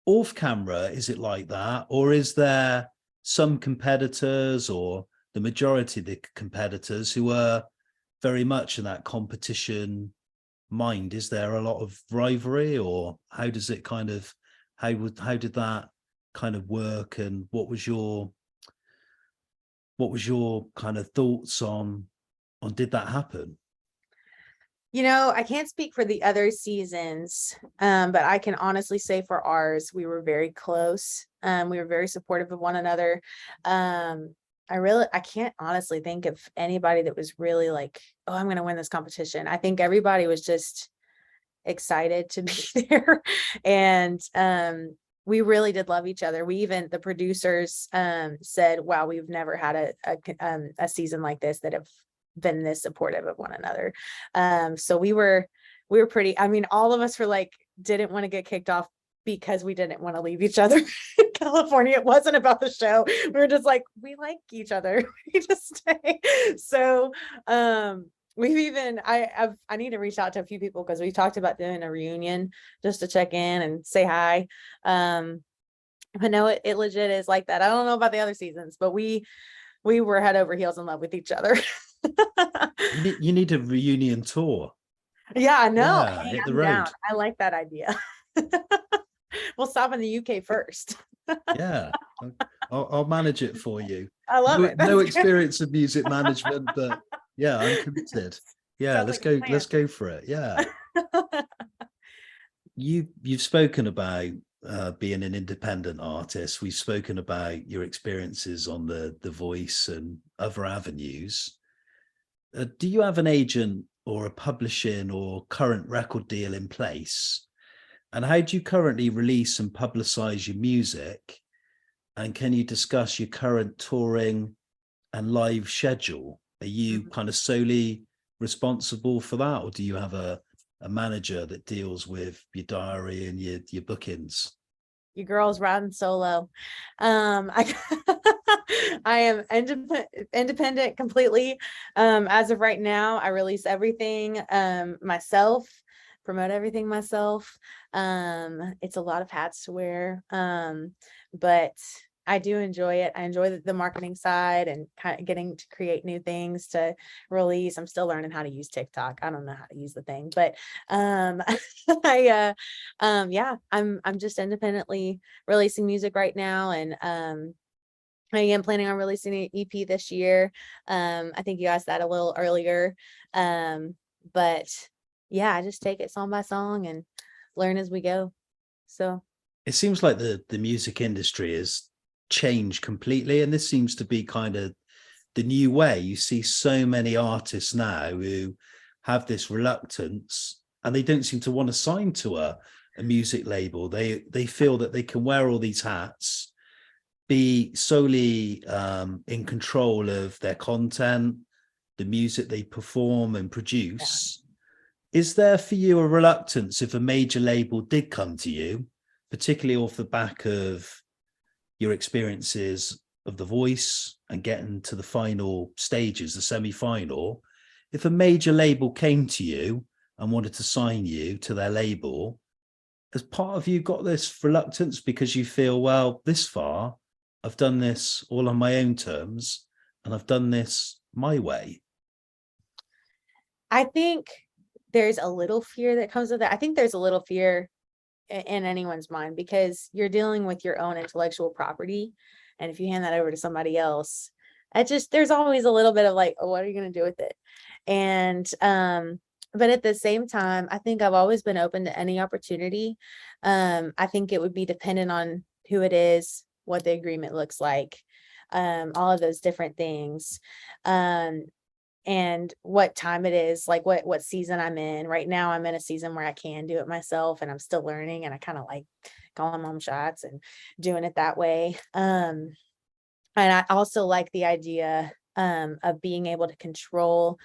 off camera, is it like that? Or is there some competitors, or the majority of the competitors, who are very much in that competition mind? Is there a lot of rivalry, or how does it kind of, how did that kind of work? And what was your kind of thoughts on did that happen? I can't speak for the other seasons, but I can honestly say for ours, we were very close. We were very supportive of one another. I can't honestly think of anybody that was really like, oh, I'm going to win this competition. I think everybody was just excited to be there. And we really did love each other. The producers said, wow, we've never had a season like this that have been this supportive of one another. So we were pretty, I mean, all of us were like, didn't want to get kicked off because we didn't want to leave each other in California. It wasn't about the show. We were just like, we like each other. We just stay. So we've even, I need to reach out to a few people, because we talked about doing a reunion just to check in and say hi. I know it legit is like that. I don't know about the other seasons, but we were head over heels in love with each other. You need a reunion tour. Yeah, I know. Yeah, Hey, hit the I'm down. road. I like that idea. We'll stop in the UK first. Yeah, I'll manage it for you. I love No, it. no That's good. experience of music management, but yeah, I'm committed. Yeah, Sounds let's like a go. plan. Let's go for it. Yeah, you've spoken about being an independent artist. We've spoken about your experiences on the Voice and other avenues. Do you have an agent or a publishing or current record deal in place? And how do you currently release and publicize your music? And can you discuss your current touring and live schedule? Are you Mhm. kind of solely responsible for that, or do you have a manager that deals with your diary and your bookings? You girls riding solo. I I am independent completely. As of right now, I release everything myself, promote everything myself. It's a lot of hats to wear. But I do enjoy it. I enjoy the marketing side and kind of getting to create new things to release. I'm still learning how to use TikTok. I don't know how to use the thing, but I yeah, I'm just independently releasing music right now, and I am planning on releasing an EP this year. I think you asked that a little earlier. But yeah, I just take it song by song and learn as we go. So It seems like the music industry has changed completely, and this seems to be kind of the new way. You see so many artists now who have this reluctance, and they don't seem to want to sign to a music label. They feel that they can wear all these hats, be solely in control of their content, the music they perform and yeah. produce. Is there for you a reluctance if a major label did come to you, particularly off the back of your experiences of The Voice and getting to the final stages, the semi-final? If a major label came to you and wanted to sign you to their label, has part of you got this reluctance because you feel, well, this far, I've done this all on my own terms and I've done this my way? I think there's a little fear that comes with it. I think there's a little fear in anyone's mind because you're dealing with your own intellectual property. And if you hand that over to somebody else, there's always a little bit of like, oh, what are you going to do with it? And, but at the same time, I think I've always been open to any opportunity. I think it would be dependent on who it is, what the agreement looks like, all of those different things. And what time it is, like what season I'm in. Right now I'm in a season where I can do it myself and I'm still learning, and I kind of like calling home shots and doing it that way. And I also like the idea of being able to control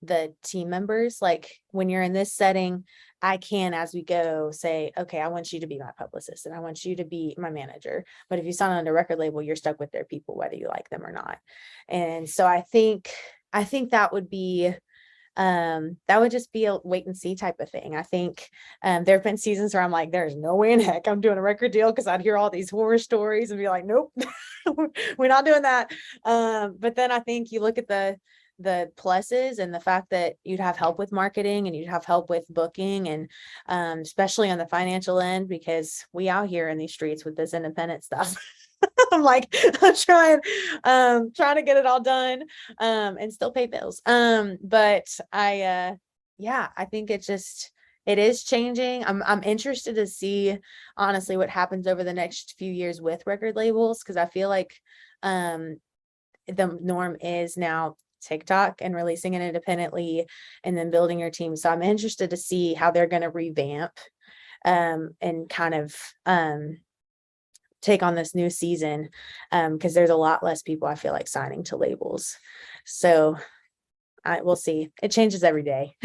the team members. Like when you're in this setting, I can, as we go, say, okay, I want you to be my publicist and I want you to be my manager. But if you sign on a record label, you're stuck with their people, whether you like them or not. And so I think that would just be a wait and see type of thing. I think there have been seasons where I'm like, there's no way in heck I'm doing a record deal, because I'd hear all these horror stories and be like, nope, we're not doing that. But then I think you look at the pluses and the fact that you'd have help with marketing and you'd have help with booking, and especially on the financial end, because we out here in these streets with this independent stuff. I'm like, I'm trying to get it all done, and still pay bills. But yeah, I think it is changing. I'm interested to see honestly what happens over the next few years with record labels, because I feel like the norm is now TikTok and releasing it independently and then building your team. So I'm interested to see how they're going to revamp and kind of take on this new season, because there's a lot less people I feel like signing to labels. So we'll see. It changes every day.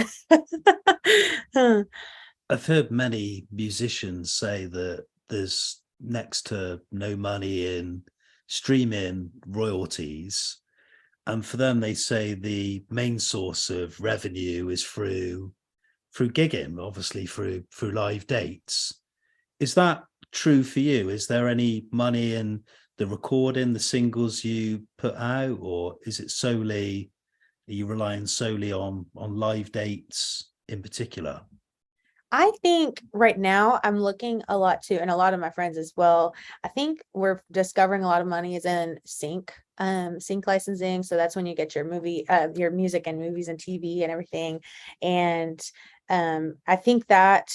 I've heard many musicians say that there's next to no money in streaming royalties. And for them, they say the main source of revenue is through gigging, obviously through live dates. Is that true for you? Is there any money in the recording, the singles you put out, or is it solely, are you relying solely on live dates in particular? I think right now I'm looking a lot too, and a lot of my friends as well. I think we're discovering a lot of money is in sync licensing. So that's when you get your music and movies and TV and everything. And I think that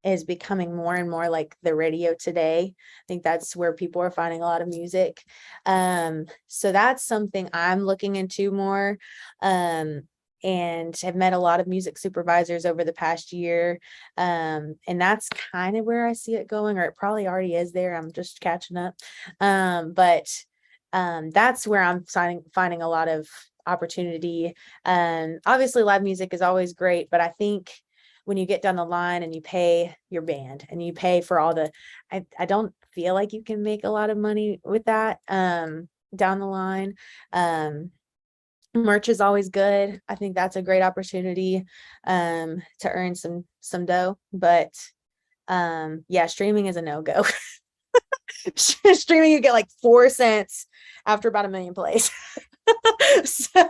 is becoming more and more like the radio today. I think that's where people are finding a lot of music. So that's something I'm looking into more. And have met a lot of music supervisors over the past year. And that's kind of where I see it going, or it probably already is there. I'm just catching up. But that's where I'm finding a lot of opportunity. Obviously live music is always great, but I think when you get down the line and you pay your band and you pay for all I don't feel like you can make a lot of money with that down the line. Merch is always good. I think that's a great opportunity to earn some dough, but yeah, streaming is a no-go. Streaming, you get like 4 cents after about 1 million plays. So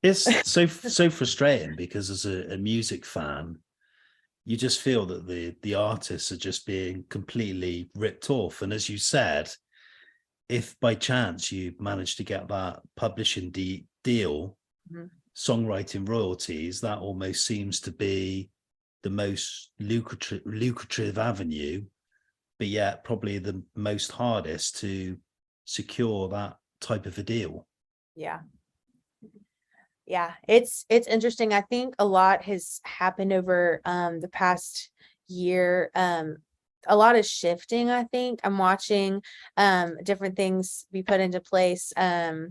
It's so frustrating because as a music fan, you just feel that the artists are just being completely ripped off. And as you said, if by chance you manage to get that publishing deal, Mhm. songwriting royalties, that almost seems to be the most lucrative avenue, but yet probably the most hardest to secure that type of a deal. Yeah. Yeah, it's interesting. I think a lot has happened over the past year. A lot is shifting, I think. I'm watching different things be put into place uh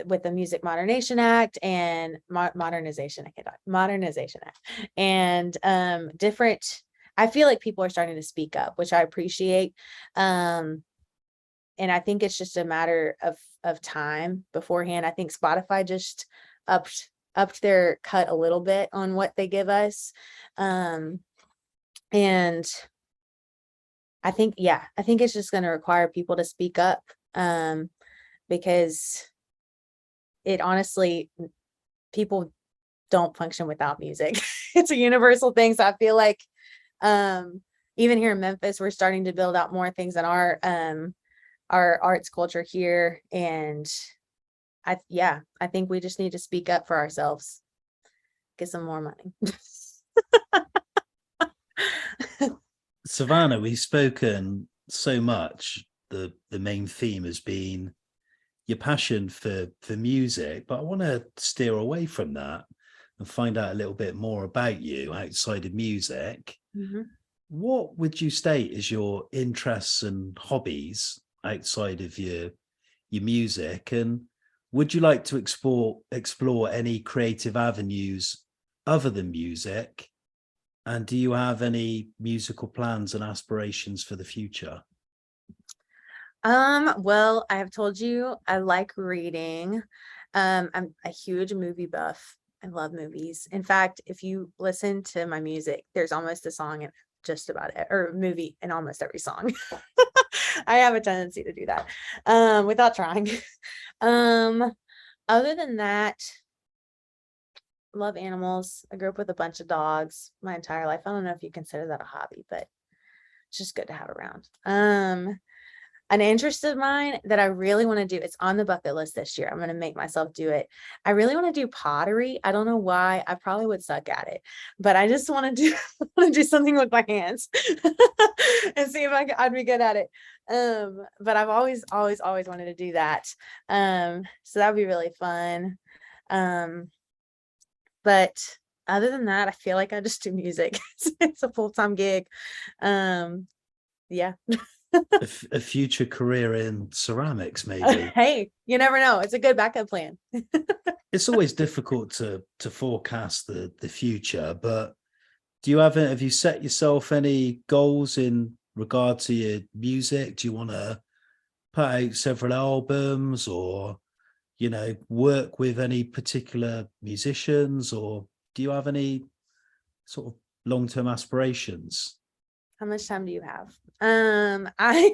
with the Music Modernization Act and Modernization, I can't talk, Modernization Act, and different. I feel like people are starting to speak up, which I appreciate. And I think it's just a matter of time beforehand. I think Spotify just upped their cut a little bit on what they give us. And I think it's just going to require people to speak up because it honestly, people don't function without music. It's a universal thing. So I feel like even here in Memphis, we're starting to build out more things in our arts culture here. And I think we just need to speak up for ourselves, get some more money. Savannah, we've spoken so much. The main theme has been your passion for music, but I want to steer away from that and find out a little bit more about you outside of music. Mm-hmm. What would you state as your interests and hobbies outside of your music, and would you like to explore any creative avenues other than music? And do you have any musical plans and aspirations for the future? Well, I have told you I like reading. I'm a huge movie buff. I love movies. In fact, if you listen to my music, there's almost a song in just about it, or movie in almost every song. I have a tendency to do that without trying. Other than that, love animals. I grew up with a bunch of dogs my entire life. I don't know if you consider that a hobby, but it's just good to have around. An interest of mine that I really want to do, it's on the bucket list this year. I'm going to make myself do it. I really want to do pottery. I don't know why. I probably would suck at it, but I just want to do something with my hands and see if I'd be good at it. But I've always wanted to do that. So that would be really fun. But other than that, I feel like I just do music. It's a full-time gig. Yeah. A future career in ceramics, maybe. Hey, you never know. It's a good backup plan. It's always difficult to forecast the future, but have you set yourself any goals in regard to your music? Do you want to put out several albums, or work with any particular musicians, or do you have any sort of long-term aspirations? How much time do you have? I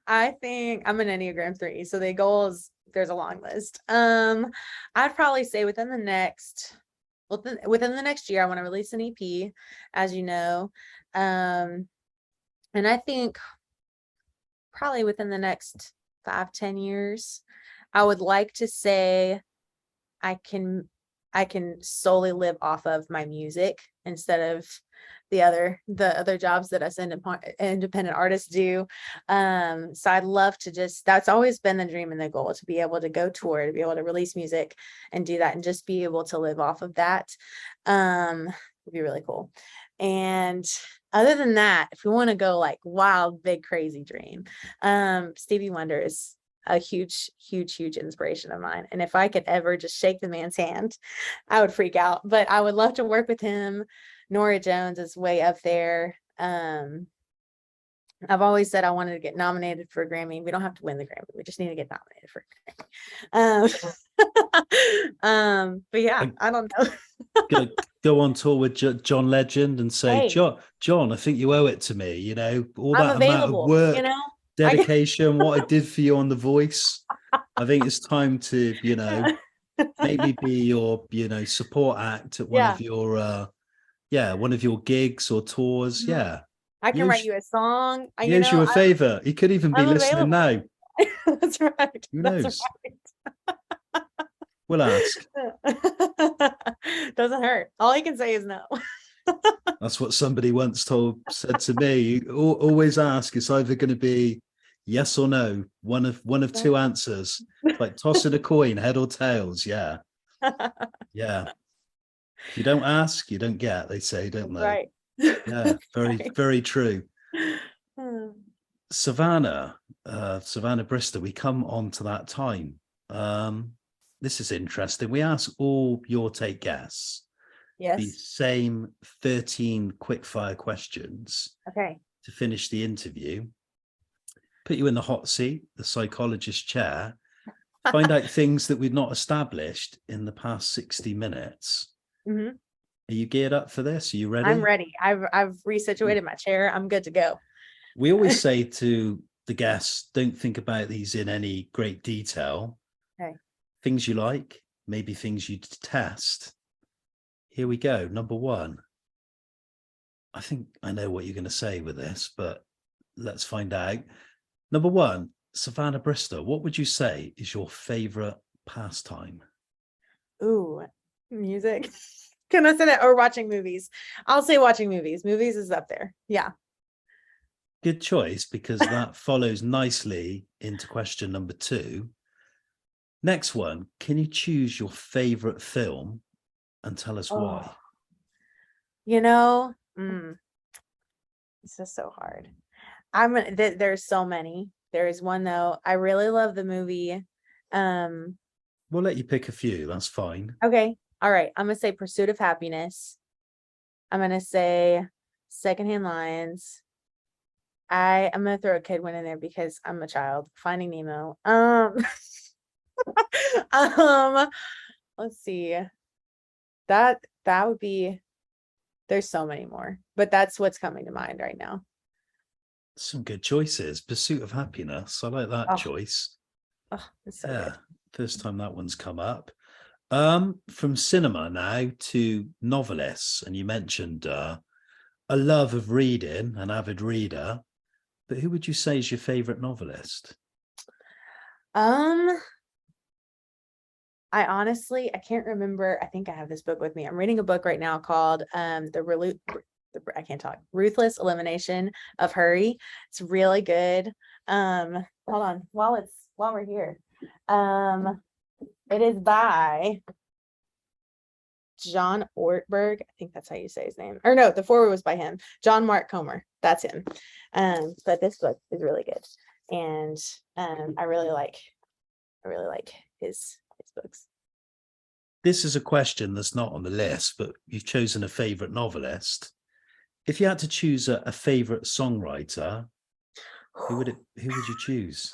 I think I'm an Enneagram 3, so the goals, there's a long list. I'd probably say within the next year, I want to release an EP, as you know. And I think probably within the next 5-10 years, I would like to say I can solely live off of my music instead of the other jobs that us independent artists do. So I'd love to that's always been the dream and the goal, to be able to go tour, to be able to release music and do that and just be able to live off of that. Would be really cool. And other than that, if we want to go like wild, big, crazy dream, Stevie Wonder is a huge inspiration of mine. And if I could ever just shake the man's hand, I would freak out. But I would love to work with him. Norah Jones is way up there. I've always said I wanted to get nominated for a Grammy. We don't have to win the Grammy. We just need to get nominated for a Grammy. But yeah, I don't know. Go on tour with John Legend and say, Hey. John, I think you owe it to me. You know, all I'm that amount of work, you know, dedication, what I did for you on The Voice. I think it's time to, you know, maybe be your, you know, support act at one of your, one of your gigs or tours. Yeah. I can write you a song. Here's you a favor. He could even be listening now. That's right. Who knows? We'll ask. Doesn't hurt. All he can say is no. That's what somebody once said to me. You always ask. It's either going to be yes or no. One of two answers. Like tossing a coin, head or tails. Yeah. Yeah. If you don't ask, you don't get, they say, don't they? Right. Yeah, very true. Savannah Brister, we come on to that time. This is interesting. We ask all your take guests the same 13 quickfire questions to finish the interview. Put you in the hot seat, the psychologist chair, find out things that we've not established in the past 60 minutes. Mm-hmm. Are you geared up for this? Are you ready? I'm ready. I've resituated my chair. I'm good to go. We always say to the guests, don't think about these in any great detail. Okay. Things you like, maybe things you detest. Here we go. Number one. I think I know what you're going to say with this, but let's find out. Number one, Savannah Brister, what would you say is your favorite pastime? Ooh, music. Can I say that? Or watching movies? I'll say watching movies. Movies is up there. Yeah. Good choice, because that follows nicely into question number two. Next one, can you choose your favorite film and tell us why? You know, it's just so hard. There's so many. There is one though. I really love the movie. We'll let you pick a few. That's fine. Okay. All right. I'm gonna say Pursuit of Happiness. I'm gonna say Secondhand Lions. I'm gonna throw a kid one in there because I'm a child. Finding Nemo. Let's see. That would be. There's so many more, but that's what's coming to mind right now. Some good choices. Pursuit of Happiness. I like that choice. Oh, it's so good. First time that one's come up. From cinema now to novelists, and you mentioned a love of reading, an avid reader, but who would you say is your favorite novelist? I honestly, I can't remember. I think I have this book with me. I'm reading a book right now called Ruthless Elimination of Hurry. It's really good. Hold on, while we're here. It is by John Ortberg. I think that's how you say his name. Or no, the foreword was by him. John Mark Comer. That's him. But this book is really good. And I really like his books. This is a question that's not on the list, but you've chosen a favorite novelist. If you had to choose a favorite songwriter, who would you choose?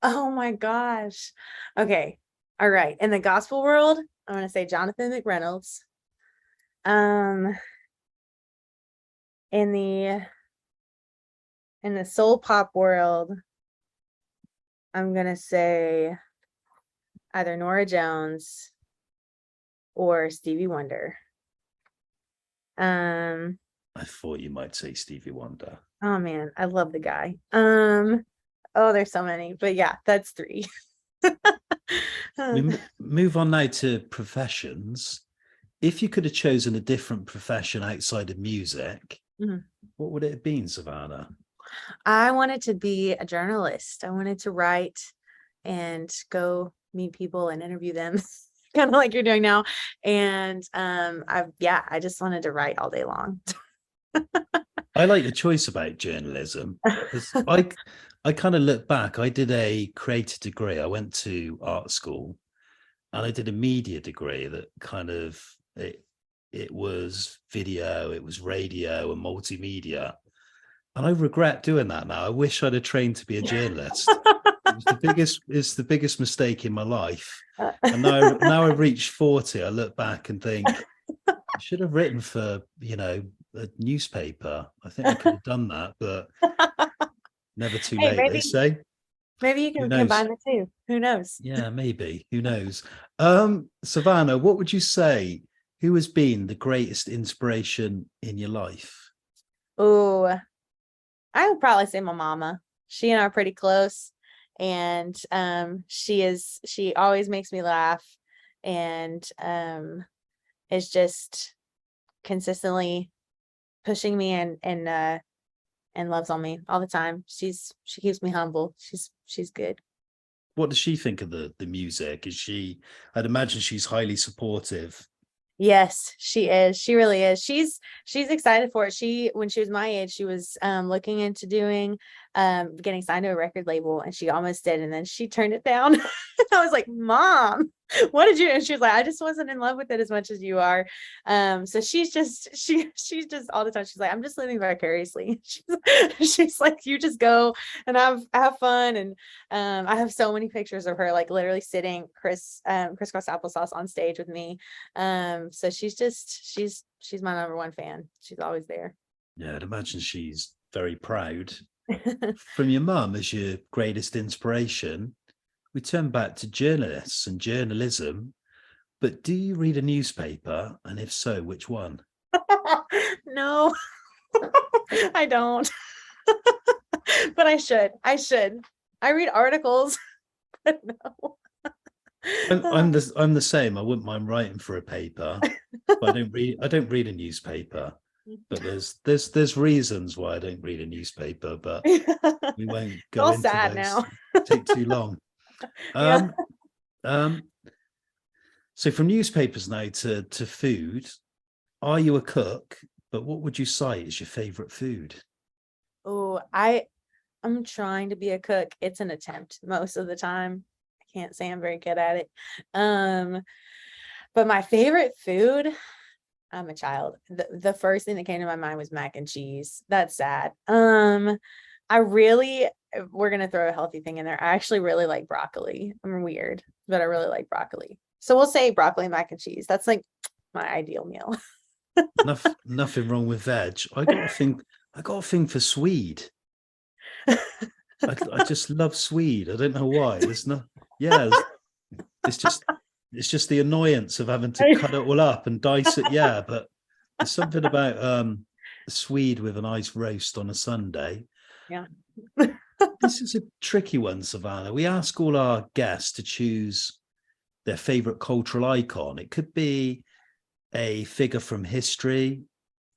Oh my gosh. Okay. All right. In the gospel world, I'm going to say Jonathan McReynolds. Um, in the soul pop world, I'm gonna say either Nora Jones or Stevie Wonder. I thought you might say Stevie Wonder. Oh man, I love the guy. Oh, there's so many, but yeah, that's three. We move on now to professions. If you could have chosen a different profession outside of music, what would it have been, Savannah? I wanted to be a journalist. I wanted to write and go meet people and interview them, kind of like you're doing now. And I just wanted to write all day long. I like the choice about journalism. I kind of look back. I did a creative degree. I went to art school, and I did a media degree that kind of it was video, it was radio and multimedia. And I regret doing that now. I wish I'd have trained to be a journalist. It's the biggest mistake in my life. And now I've reached 40, I look back and think I should have written for, a newspaper. I think I could have done that, but never too late, they say. Maybe you can combine the two. Who knows? Yeah, maybe. Who knows? Savannah, what would you say? Who has been the greatest inspiration in your life? Oh, I would probably say my mama. She and I are pretty close, and she always makes me laugh, and is just consistently pushing me and loves on me all the time. She keeps me humble. She's good. What does she think of the music? I'd imagine she's highly supportive. Yes, she is. She really is. She's excited for it. When she was my age, she was looking into getting signed to a record label, and she almost did, and then she turned it down. I was like, Mom, what did you? And she was like, I just wasn't in love with it as much as you are. So she's just all the time. She's like, I'm just living vicariously. She's like, you just go and have fun. And I have so many pictures of her, like literally sitting crisscross applesauce on stage with me. So she's my number one fan. She's always there. Yeah, I'd imagine she's very proud. From your mum as your greatest inspiration, we turn back to journalists and journalism. But do you read a newspaper? And if so, which one? No, I don't. But I should. I read articles, but no. I'm the same. I wouldn't mind writing for a paper, but I don't read a newspaper. But there's reasons why I don't read a newspaper, but we won't go into sad those. Now. Take too long. So from newspapers now to food, are you a cook? But what would you cite as your favorite food? Oh, I'm trying to be a cook. It's an attempt most of the time. I can't say I'm very good at it. But my favorite food, I'm a child. The first thing that came to my mind was mac and cheese. That's sad. We're gonna throw a healthy thing in there. I actually really like broccoli. I'm weird, but I really like broccoli. So we'll say broccoli mac and cheese. That's like my ideal meal. Nothing wrong with veg. I got a thing for swede. I just love swede. I don't know why. It's just the annoyance of having to cut it all up and dice it. Yeah, but there's something about swede with a nice roast on a Sunday. Yeah. This is a tricky one, Savannah. We ask all our guests to choose their favorite cultural icon. It could be a figure from history,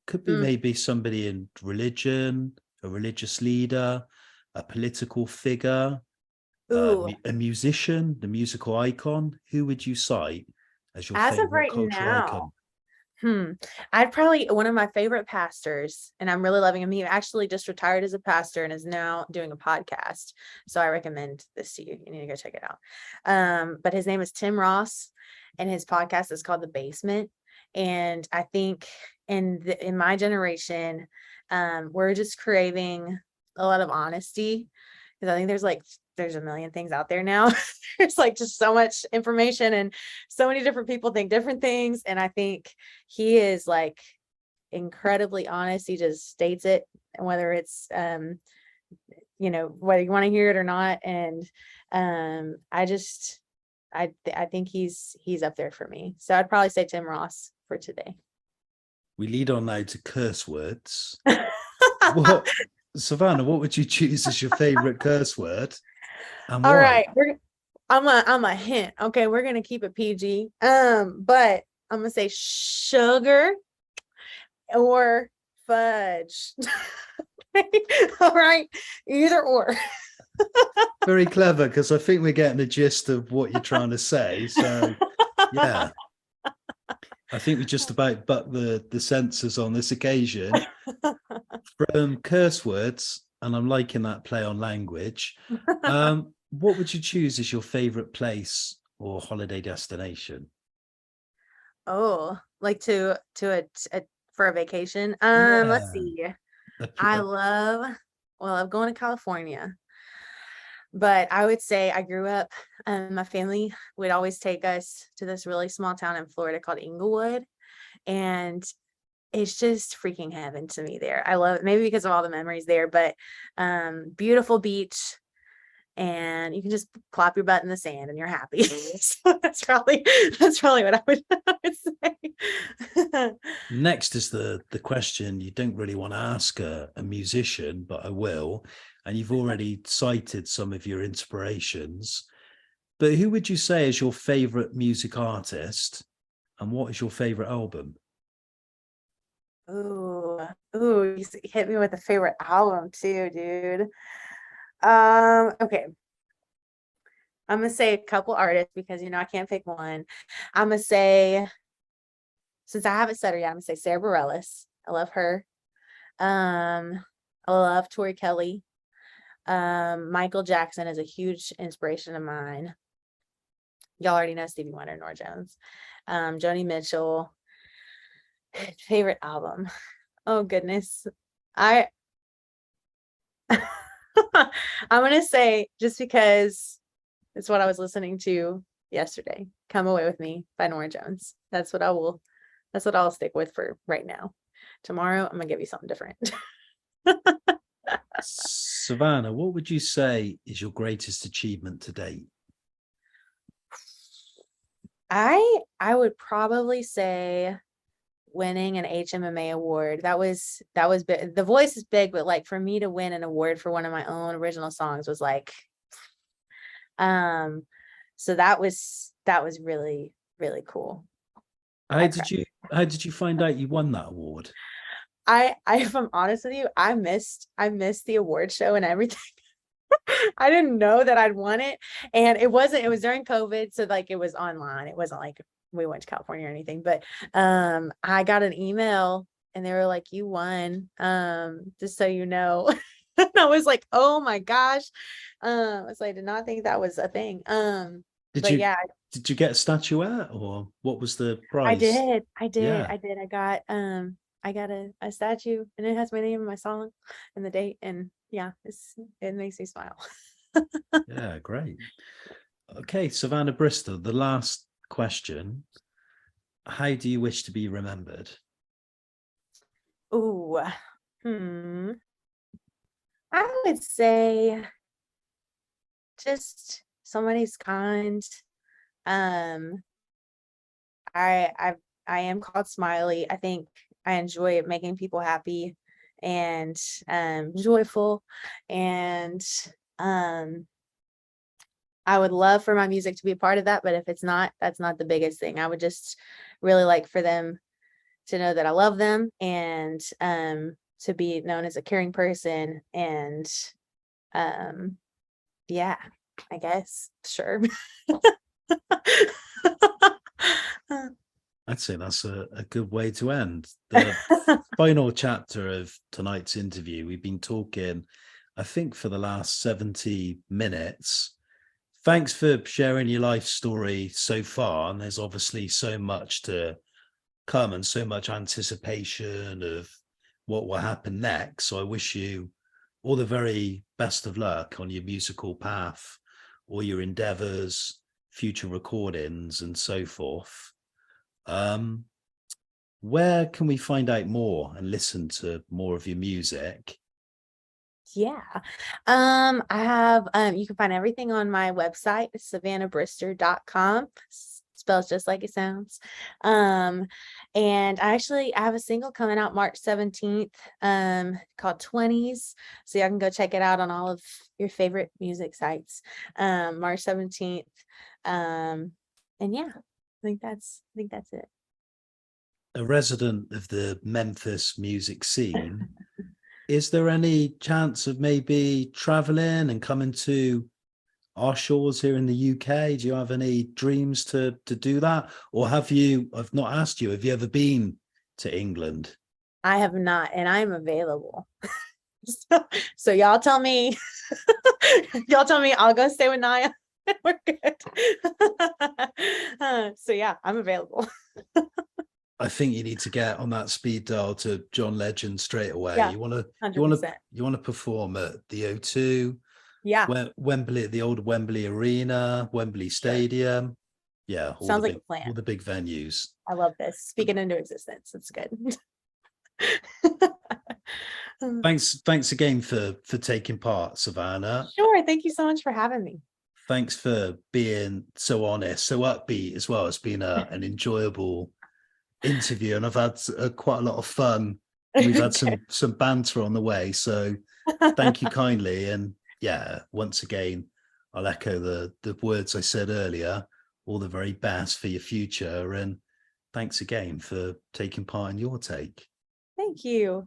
could be maybe somebody in religion, a religious leader, a political figure, a musician, the musical icon. Who would you cite as your favorite cultural icon? I'd probably, one of my favorite pastors, and I'm really loving him. He actually just retired as a pastor and is now doing a podcast. So I recommend this to you. You need to go check it out. But his name is Tim Ross, and his podcast is called The Basement. And I think in my generation, we're just craving a lot of honesty because I think there's a million things out there now. There's like just so much information and so many different people think different things. And I think he is like incredibly honest. He just states it, and whether it's whether you want to hear it or not. And I think he's up there for me. So I'd probably say Tim Ross for today. We lead on now to curse words. Savannah, what would you choose as your favorite curse word? And All why? right, I'm a hint. Okay, we're gonna keep it PG. But I'm gonna say sugar or fudge. All right, either or. Very clever, because I think we're getting the gist of what you're trying to say. So yeah, I think we just about bucked the sensors on this occasion. From curse words, and I'm liking that play on language. What would you choose as your favorite place or holiday destination? Oh, like to for a vacation. Yeah. Let's see. I love going to California. But I would say I grew up, my family would always take us to this really small town in Florida called Inglewood. And it's just freaking heaven to me there. I love it, maybe because of all the memories there, but beautiful beach. And you can just plop your butt in the sand and you're happy. So that's probably what I would say. Next is the question you don't really want to ask a musician, but I will. And you've already cited some of your inspirations. But who would you say is your favorite music artist? And what is your favorite album? Ooh, you hit me with a favorite album too, dude. Okay. I'm gonna say a couple artists because I can't pick one. I'm gonna say, since I haven't said her yet, I'm gonna say Sarah Bareilles. I love her. I love Tori Kelly. Michael Jackson is a huge inspiration of mine. Y'all already know Stevie Wonder, Norah Jones. Joni Mitchell. Favorite album. Oh goodness. I'm gonna say, just because it's what I was listening to yesterday, Come Away With Me by Norah Jones. That's what I'll stick with for right now. Tomorrow I'm gonna give you something different. Savannah, what would you say is your greatest achievement to date? I would probably say winning an HMMA award. That was big. The Voice is big, but like for me to win an award for one of my own original songs was like, so that was really, really cool. How did you find out you won that award? If I'm honest with you, I missed the award show and everything. I didn't know that I'd won it. And it was during COVID. So like it was online. It wasn't like we went to California or anything, but I got an email and they were like, you won, just so you know. And I was like, oh my gosh. I was like, I did not think that was a thing. Did you get a statuette, or what was the prize? I did. Yeah. I got a statue, and it has my name and my song and the date, and yeah, it makes me smile. Yeah, great. Okay, Savannah Brister, the last question. How do you wish to be remembered? Ooh, I would say just somebody's kind. I am called Smiley. I think I enjoy making people happy and joyful, and I would love for my music to be a part of that, but if it's not, that's not the biggest thing. I would just really like for them to know that I love them, and to be known as a caring person, and yeah, I guess, sure. I'd say that's a good way to end. The final chapter of tonight's interview, we've been talking, I think, for the last 70 minutes. Thanks for sharing your life story so far. And there's obviously so much to come and so much anticipation of what will happen next. So I wish you all the very best of luck on your musical path, all your endeavors, future recordings, and so forth. Where can we find out more and listen to more of your music? Yeah. I have you can find everything on my website, savannahbrister.com. Spells just like it sounds. And I have a single coming out March 17th, called 20s. So y'all can go check it out on all of your favorite music sites. March 17th. And yeah, I think that's it. A resident of the Memphis music scene, is there any chance of maybe traveling and coming to our shores here in the UK? Do you have any dreams to do that? Or have you, I've not asked you, have you ever been to England? I have not, and I'm available. So y'all tell me, I'll go stay with Naya. We're good. So yeah, I'm available. I think you need to get on that speed dial to John Legend straight away. Yeah, You want 100%. to perform at the O2, Yeah, Wembley, the old Wembley Arena, Wembley Stadium. Yeah, sounds like a all plan. the big venues. I love this. Speak it into existence. It's good. Thanks again for taking part, Savannah. Sure. Thank you so much for having me. Thanks for being so honest, so upbeat as well. It's been an enjoyable interview, and I've had quite a lot of fun. We've had some banter on the way, so thank you kindly. And yeah, once again, I'll echo the words I said earlier. All the very best for your future, and thanks again for taking part in Your Take. Thank you.